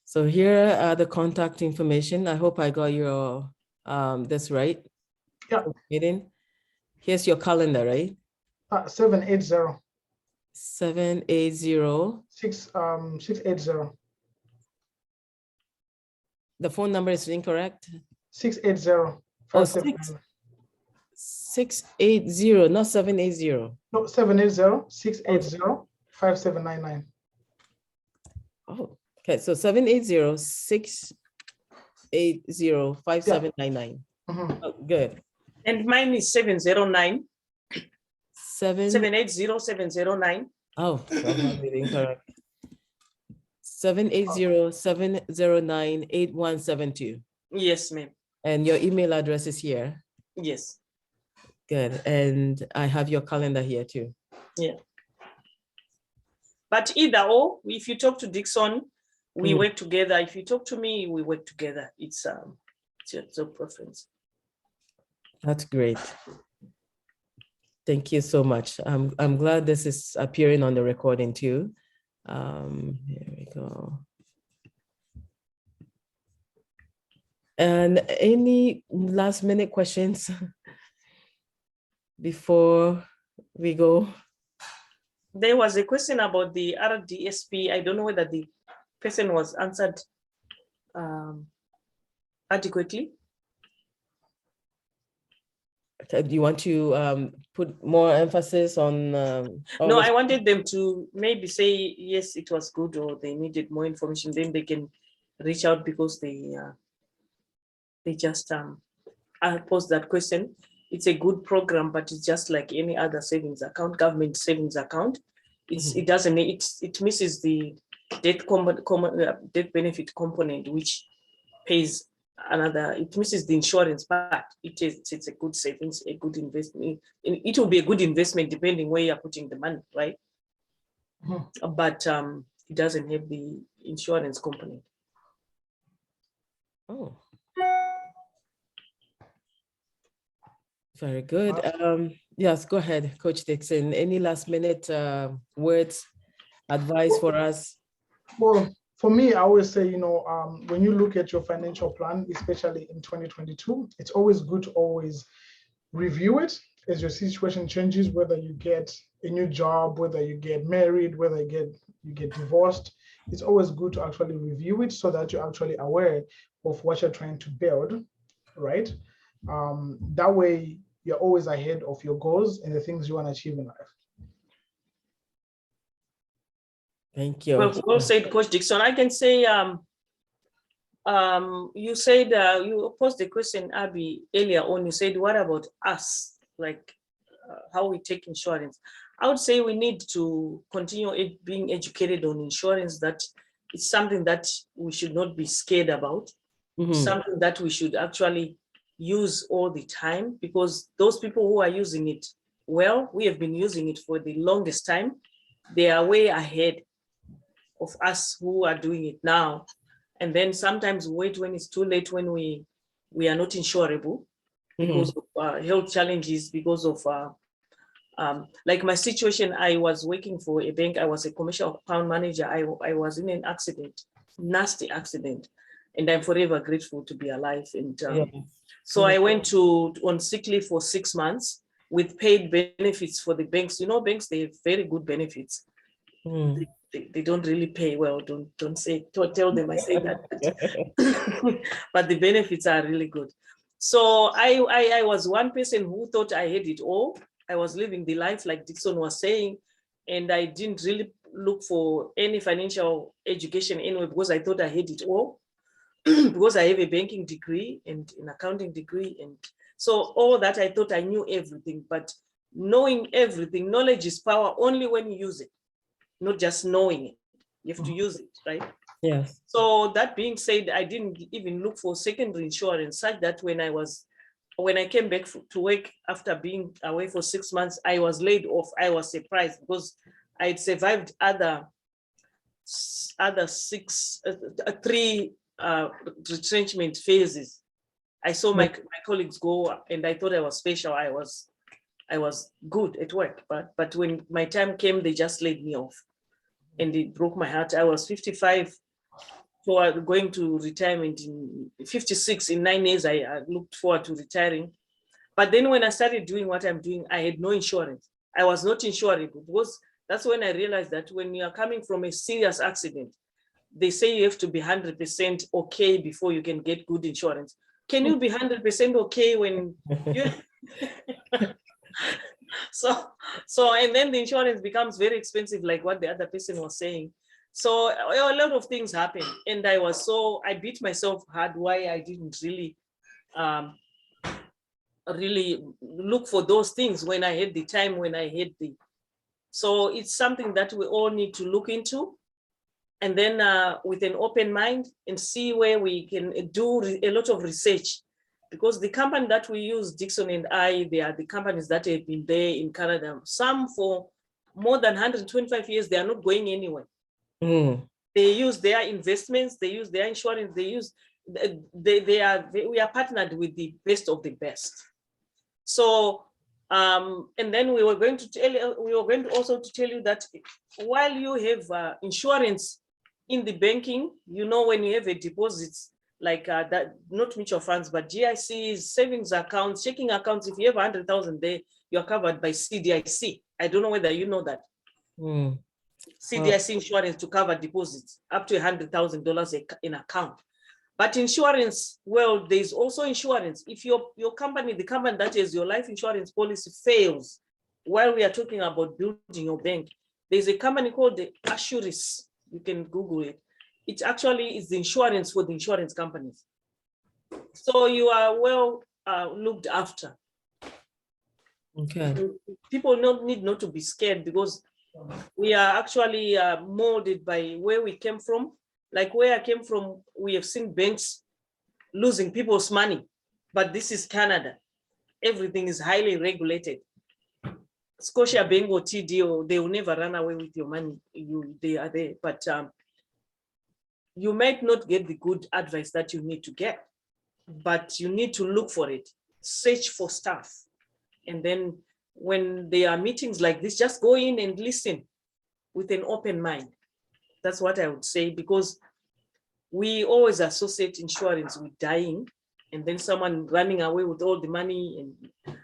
So here are the contact information. I hope I got your, this right. Yeah. Meeting. Here's your calendar, right? 780. 780. 680. The phone number is incorrect. 680. Oh, 680, not 780. No, 780 680 5799. Oh, okay. So 780 680 5799. Oh, good. And mine is 709. 780 709. Oh, so I have it incorrect. 780-709-8172. Yes, ma'am. And your email address is here. Yes. Good. And I have your calendar here too. Yeah. But either or, if you talk to Dixon, we work together. If you talk to me, we work together. It's your preference. That's great. Thank you so much. I'm glad this is appearing on the recording too. Here we go. And any last minute questions before we go? There was a question about the RDSP. I don't know whether the person was answered adequately. Okay, do you want to put more emphasis on? No, I wanted them to maybe say, yes, it was good, or they needed more information. Then they can reach out, because they just posed that question. It's a good program, but it's just like any other savings account, government savings account. It doesn't, it misses the death benefit component, which pays another, it misses the insurance part. It's a good savings, a good investment. It will be a good investment depending where you're putting the money, right? But it doesn't have the insurance component. Oh, very good. Yes, go ahead, Coach Dixon. Any last minute words, advice for us? Well, for me, I always say, when you look at your financial plan, especially in 2022, it's always good to always review it as your situation changes, whether you get a new job, whether you get married, whether you get divorced. It's always good to actually review it so that you're actually aware of what you're trying to build, right? That way, you're always ahead of your goals and the things you want to achieve in life. Thank you. Well said, Coach Dixon. I can say, you said, you posed the question, Abby, earlier on. You said, what about us? Like, how we take insurance? I would say we need to continue being educated on insurance, that it's something that we should not be scared about, something that we should actually use all the time, because those people who are using it well, we have been using it for the longest time. They are way ahead of us who are doing it now. And then sometimes wait when it's too late, when we are not insurable because of health challenges, because of like my situation. I was working for a bank. I was a commercial account manager. I was in an accident, nasty accident, and I'm forever grateful to be alive. And so I went on sick leave for 6 months with paid benefits for the banks. Banks, they have very good benefits. They don't really pay well. Don't tell them I say that. But the benefits are really good. So I was one person who thought I had it all. I was living the life like Dixon was saying, and I didn't really look for any financial education anyway, because I thought I had it all. Because I have a banking degree and an accounting degree, and so all that, I thought I knew everything. But knowing everything, knowledge is power only when you use it, not just knowing it. You have to use it, right? Yes. So that being said, I didn't even look for secondary insurance, such that when I came back to work after being away for 6 months, I was laid off. I was surprised, because I had survived other 3 retrenchment phases. I saw my colleagues go, and I thought I was special. I was good at work, but when my time came, they just laid me off, and it broke my heart. I was 55, so going to retirement in 56. In 9 years, I looked forward to retiring. But then when I started doing what I'm doing, I had no insurance. I was not insurable, because that's when I realized that when you are coming from a serious accident, they say you have to be 100% okay before you can get good insurance. Can you be 100% okay when you... So, and then the insurance becomes very expensive, like what the other person was saying. So a lot of things happened, and I beat myself hard why I didn't really look for those things when I had the time, so it's something that we all need to look into, and then with an open mind, and see where we can do a lot of research, because the company that we use, Dixon and I, they are the companies that have been there in Canada, some for more than 125 years. They are not going anywhere. They use their investments, they use their insurance, we are partnered with the best of the best. So and then we were going to also tell you that while you have insurance in the banking, when you have a deposit, like that, not mutual funds, but GICs, savings accounts, checking accounts. If you have 100,000 there, you're covered by CDIC. I don't know whether you know that. CDIC insurance to cover deposits up to $100,000 in account. But insurance, well, there's also insurance. If your company, the company that is your life insurance policy fails, while we are talking about building your bank, there's a company called the Assuris. You can Google it. It actually is the insurance for the insurance companies. So you are well looked after. Okay. People need not to be scared, because we are actually molded by where we came from. Like where I came from, we have seen banks losing people's money, but this is Canada. Everything is highly regulated. Scotia Bank or TD, they will never run away with your money. They are there, but you might not get the good advice that you need to get, but you need to look for it, search for stuff. And then when there are meetings like this, just go in and listen with an open mind. That's what I would say, because we always associate insurance with dying and then someone running away with all the money. And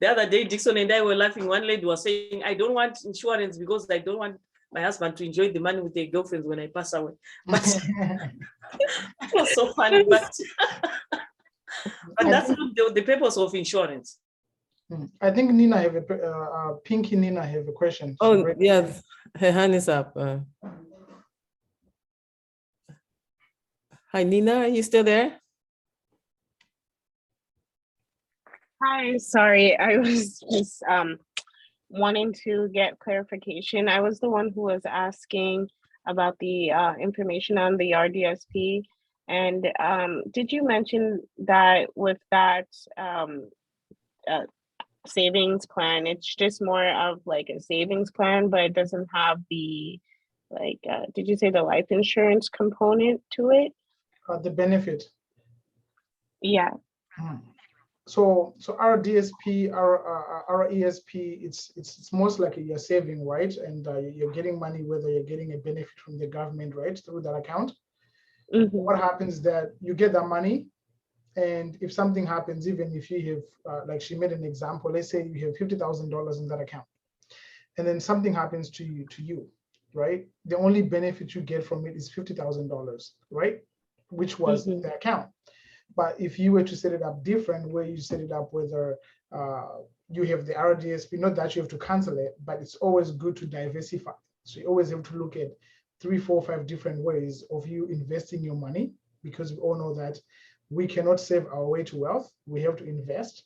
the other day, Dixon and I were laughing. One lady was saying, I don't want insurance because I don't want my husband to enjoy the money with their girlfriends when I pass away. But it was so funny. But that's not the purpose of insurance. I think Nina have Pinky Nina have a question. Oh, yes, her hand is up. Hi, Nina, are you still there? Hi, sorry, I was just wanting to get clarification. I was the one who was asking about the information on the RDSP. And did you mention that with that savings plan, it's just more of like a savings plan, but it doesn't have the, like, did you say the life insurance component to it? The benefit. Yeah. So our DSP, our ESP, it's most likely you're saving, right? And you're getting money, whether you're getting a benefit from the government, right, through that account. What happens is that you get that money, and if something happens, even if you have, like she made an example, let's say you have $50,000 in that account, and then something happens to you, right? The only benefit you get from it is $50,000, right? Which was the account. But if you were to set it up different, where you set it up, whether you have the RDSP, not that you have to cancel it, but it's always good to diversify. So you always have to look at 3, 4, 5 different ways of you investing your money, because we all know that we cannot save our way to wealth. We have to invest.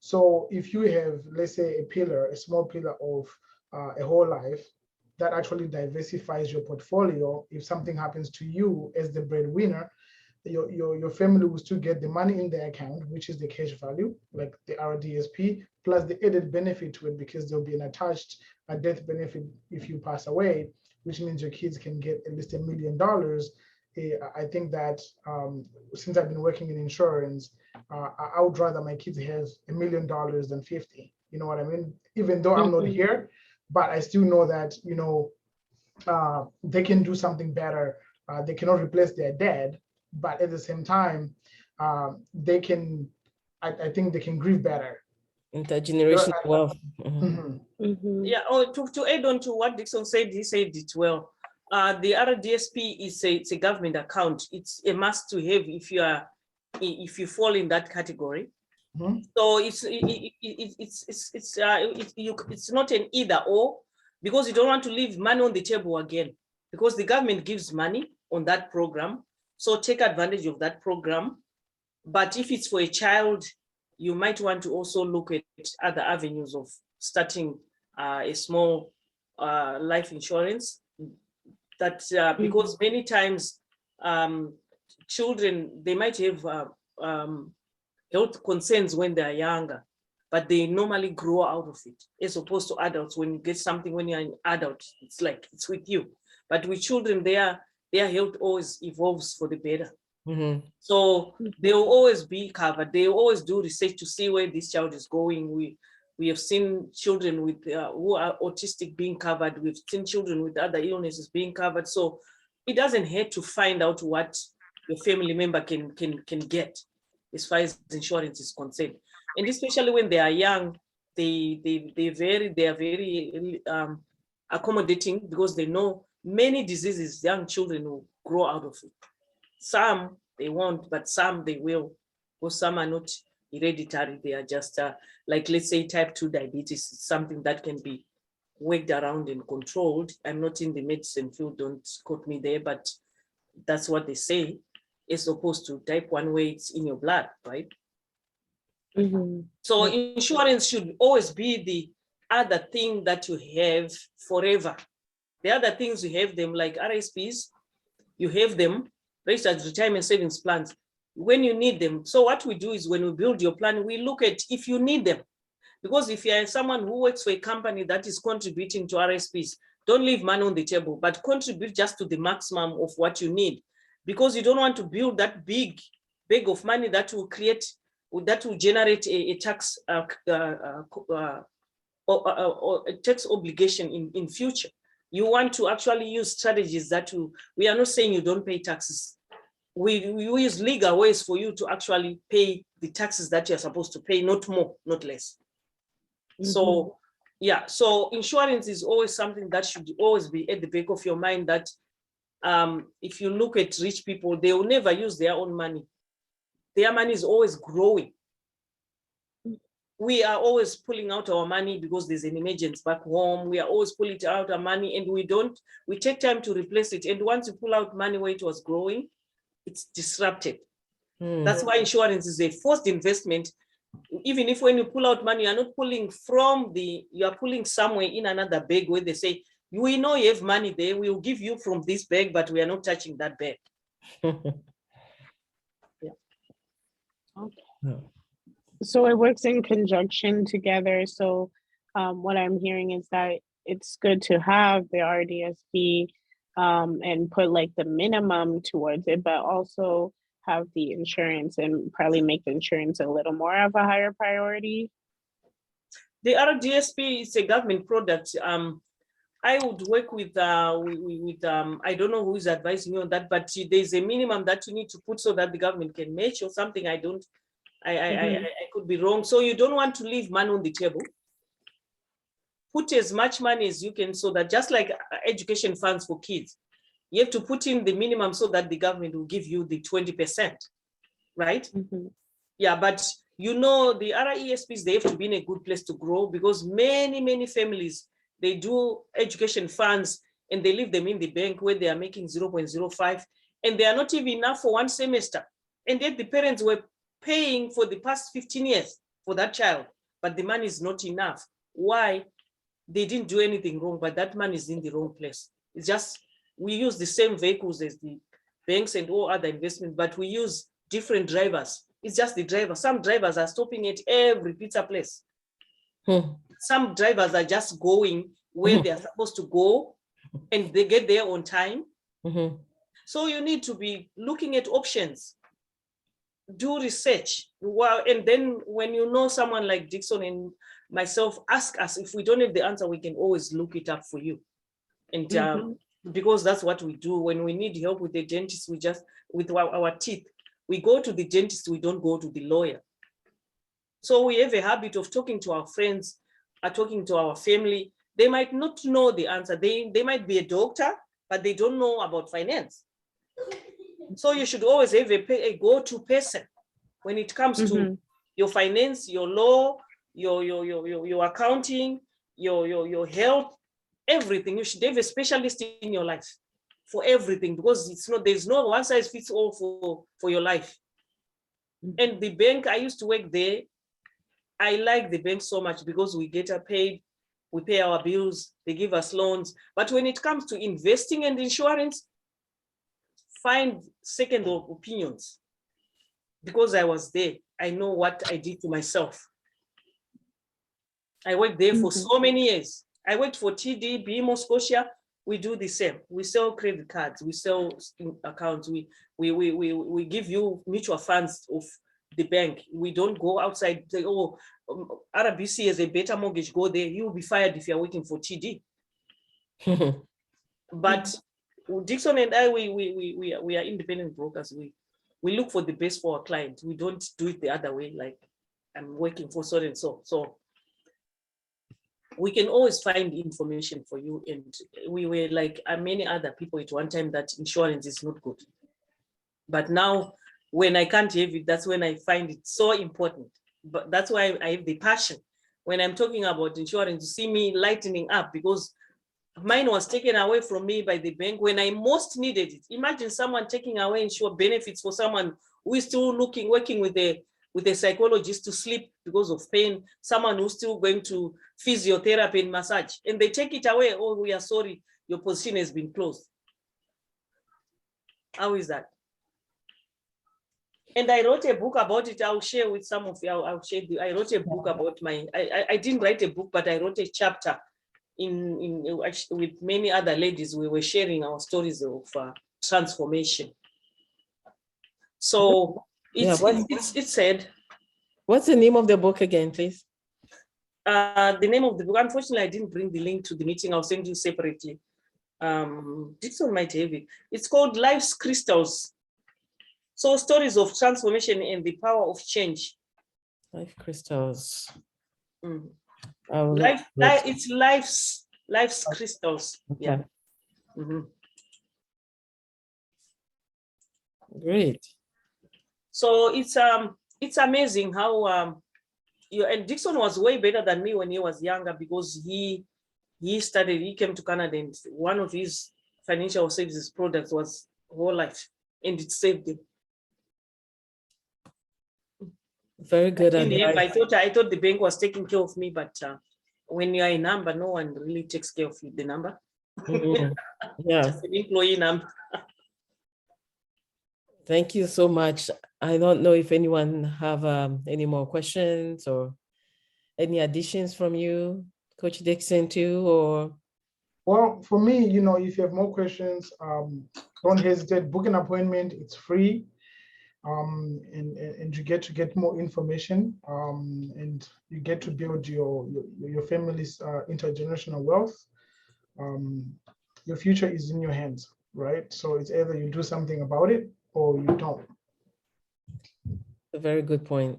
So if you have, let's say, a small pillar of a whole life, that actually diversifies your portfolio. If something happens to you as the breadwinner, your family will still get the money in their account, which is the cash value, like the RDSP, plus the added benefit to it, because there'll be an attached death benefit if you pass away, which means your kids can get at least $1 million. I think that since I've been working in insurance, I would rather my kids have $1 million than 50. You know what I mean? Even though I'm not here, but I still know that, you know, they can do something better. They cannot replace their dad, but at the same time, they can, I think they can grieve better. Intergenerational wealth. Yeah, to add on to what Dixon said, he said it well. The RDSP is it's a government account. It's a must to have if you fall in that category. So it's not an either or, because you don't want to leave money on the table again, because the government gives money on that program. So take advantage of that program. But if it's for a child, you might want to also look at other avenues of starting a small life insurance. That because many times children, they might have health concerns when they're younger, but they normally grow out of it, as opposed to adults. When you get something when you're an adult, it's like it's with you. But with children, their health always evolves for the better. So they will always be covered. They always do research to see where this child is going. We have seen children with who are autistic being covered. We've seen children with other illnesses being covered. So it doesn't hurt to find out what your family member can get as far as insurance is concerned. And especially when they are young, they are very accommodating, because they know many diseases young children will grow out of it. Some they won't, but some they will, because some are not hereditary. They are just like, let's say, type 2 diabetes, something that can be worked around and controlled. I'm not in the medicine field, don't quote me there, but that's what they say, as opposed to type 1 where it's in your blood, right? So insurance should always be the other thing that you have forever. The other things you have them, like RSPs, you have them, registered retirement savings plans, when you need them. So what we do is, when we build your plan, we look at if you need them. Because if you're someone who works for a company that is contributing to RSPs, don't leave money on the table, but contribute just to the maximum of what you need. Because you don't want to build that big bag of money that will generate a tax or a tax obligation in future. You want to actually use strategies that we are not saying you don't pay taxes. We use legal ways for you to actually pay the taxes that you're supposed to pay, not more, not less. So yeah, so insurance is always something that should always be at the back of your mind, that if you look at rich people, they will never use their own money. Their money is always growing. We are always pulling out our money because there's an emergency back home. We are always pulling out our money, and we take time to replace it. And once you pull out money where it was growing, it's disrupted. That's why insurance is a forced investment. Even if when you pull out money, you're not pulling you are pulling somewhere in another bag where they say, we know you have money there, we will give you from this bag, but we are not touching that bag. Yeah. Okay. So it works in conjunction together. So what I'm hearing is that it's good to have the RDSP and put like the minimum towards it, but also have the insurance, and probably make the insurance a little more of a higher priority. The RDSP is a government product. I would work with I don't know who is advising you on that, but there's a minimum that you need to put so that the government can match or something. I could be wrong. So you don't want to leave money on the table. Put as much money as you can, so that, just like education funds for kids, you have to put in the minimum so that the government will give you the 20%, right? Yeah, but the RESPs, they have to be in a good place to grow, because many families, they do education funds and they leave them in the bank where they are making 0.05, and they are not even enough for one semester. And yet the parents were paying for the past 15 years for that child, but the money is not enough. Why? They didn't do anything wrong, but that money is in the wrong place. It's just, we use the same vehicles as the banks and all other investments, but we use different drivers. It's just the driver. Some drivers are stopping at every pizza place. Some drivers are just going where they are supposed to go, and they get there on time. So you need to be looking at options, do research. Well, and then when you know someone like Dixon and myself, ask us. If we don't have the answer, we can always look it up for you. And because that's what we do. When we need help with the dentist, with our teeth, we go to the dentist, we don't go to the lawyer. So we have a habit of talking to our friends, talking to our family. They might not know the answer. They might be a doctor, but they don't know about finance. So you should always have a go-to person when it comes to your finance, your law, your accounting, your health, everything. You should have a specialist in your life for everything, because there's no one size fits all for your life. And the bank, I used to work there. I like the bank so much because we get paid, we pay our bills, they give us loans. But when it comes to investing and insurance, find second opinions. Because I was there, I know what I did to myself. I worked there for so many years. I worked for TD, BMO Scotia. We do the same. We sell credit cards, we sell accounts, we give you mutual funds of the bank. We don't go outside, say, oh, RBC has a better mortgage, go there. You'll be fired if you're working for TD. But Dixon and I, we are independent brokers. We look for the best for our client. We don't do it the other way, like I'm working for so and so. So we can always find information for you. And we were like many other people at one time that insurance is not good. But now when I can't have it, that's when I find it so important. But that's why I have the passion. When I'm talking about insurance, you see me lightening up because mine was taken away from me by the bank when I most needed it. Imagine someone taking away insured benefits for someone who is still working with a psychologist to sleep because of pain, someone who's still going to physiotherapy and massage, and they take it away. Oh, we are sorry, your position has been closed. How is that? And I wrote a book about it. I'll share with some of you. I'll share. I wrote a book about I didn't write a book, but I wrote a chapter with many other ladies. We were sharing our stories of transformation. So it's said. What's the name of the book again, please? The name of the book, unfortunately, I didn't bring the link to the meeting. I'll send you separately. Dixon might have it. It's called Life's Crystals. So stories of transformation and the power of change. Life crystals. It's life's crystals. Okay. Yeah. Mm-hmm. Great. So it's amazing how and Dixon was way better than me when he was younger because he came to Canada and one of his financial services products was whole life and it saved him. Very good advice. I thought the bank was taking care of me, but when you are a number, no one really takes care of you, the number. Yeah. Just an employee number. Thank you so much. I don't know if anyone have any more questions or any additions from you, Coach Dixon, too, or? Well, for me, if you have more questions, don't hesitate, book an appointment, it's free. And you get more information, and you get to build your family's intergenerational wealth. Your future is in your hands, right? So it's either you do something about it or you don't. A very good point.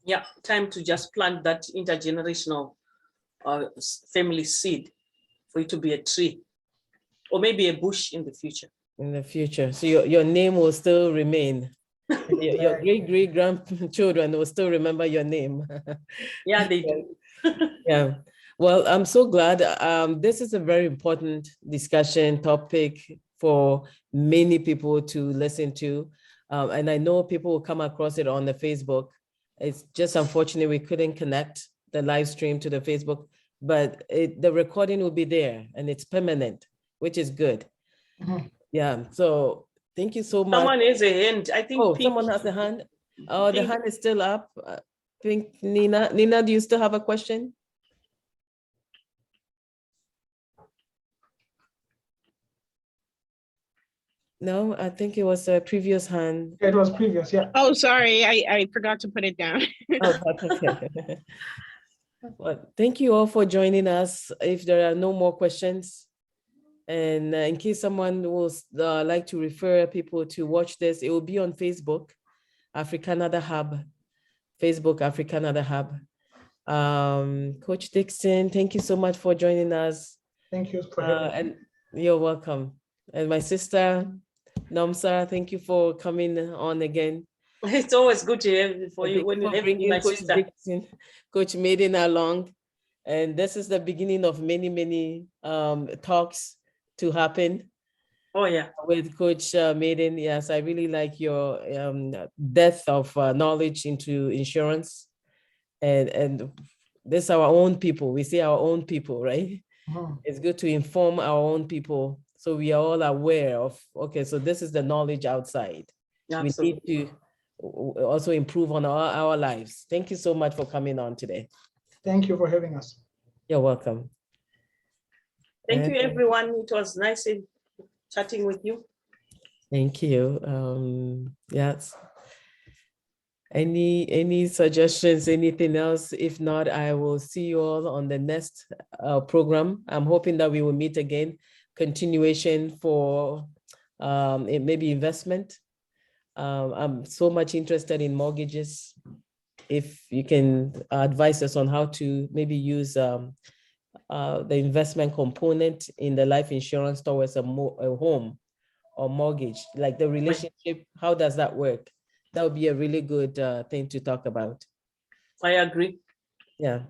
Yeah, time to just plant that intergenerational family seed for it to be a tree or maybe a bush in the future. In the future. So your name will still remain. Your great grandchildren will still remember your name. Yeah, they do. Yeah. Well, I'm so glad. This is a very important discussion topic for many people to listen to. And I know people will come across it on the Facebook. It's just unfortunate we couldn't connect the live stream to the Facebook, but the recording will be there and it's permanent, which is good. Mm-hmm. Yeah. So thank you so much. Someone has a hand. I think. Oh, someone has a hand. Oh, the hand is still up. Pink, Nina. Nina, do you still have a question? No, I think it was a previous hand. It was previous, yeah. Oh, sorry, I forgot to put it down. Oh, that's okay. Well, thank you all for joining us. If there are no more questions, and in case someone will like to refer people to watch this, it will be on Facebook, AfriCanadahub, Facebook, AfriCanadahub. Coach Dixon, thank you so much for joining us. Thank you for having me. And you're welcome. And my sister, Nomsa, thank you for coming on again. It's always good to have for you when you have my Coach sister. Dixon, Coach Maiden along. And this is the beginning of many, many talks to happen. Oh, yeah. With Coach Maiden. Yes, I really like your depth of knowledge into insurance. And this is our own people. We see our own people, right? Mm-hmm. It's good to inform our own people so we are all aware of, okay, so this is the knowledge outside. Absolutely. We need to also improve on our lives. Thank you so much for coming on today. Thank you for having us. You're welcome. Thank you, everyone. It was nice chatting with you. Thank you. Yes. Any suggestions, anything else? If not, I will see you all on the next program. I'm hoping that we will meet again. continuation for maybe investment. I'm so much interested in mortgages. If you can advise us on how to maybe use the investment component in the life insurance towards a home or mortgage, like the relationship, how does that work? That would be a really good thing to talk about. I agree. Yeah.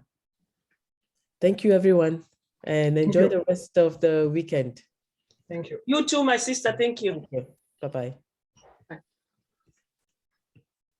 Thank you, everyone, and enjoy the rest of the weekend. Thank you. You too, my sister. Thank you. Thank you. Bye-bye.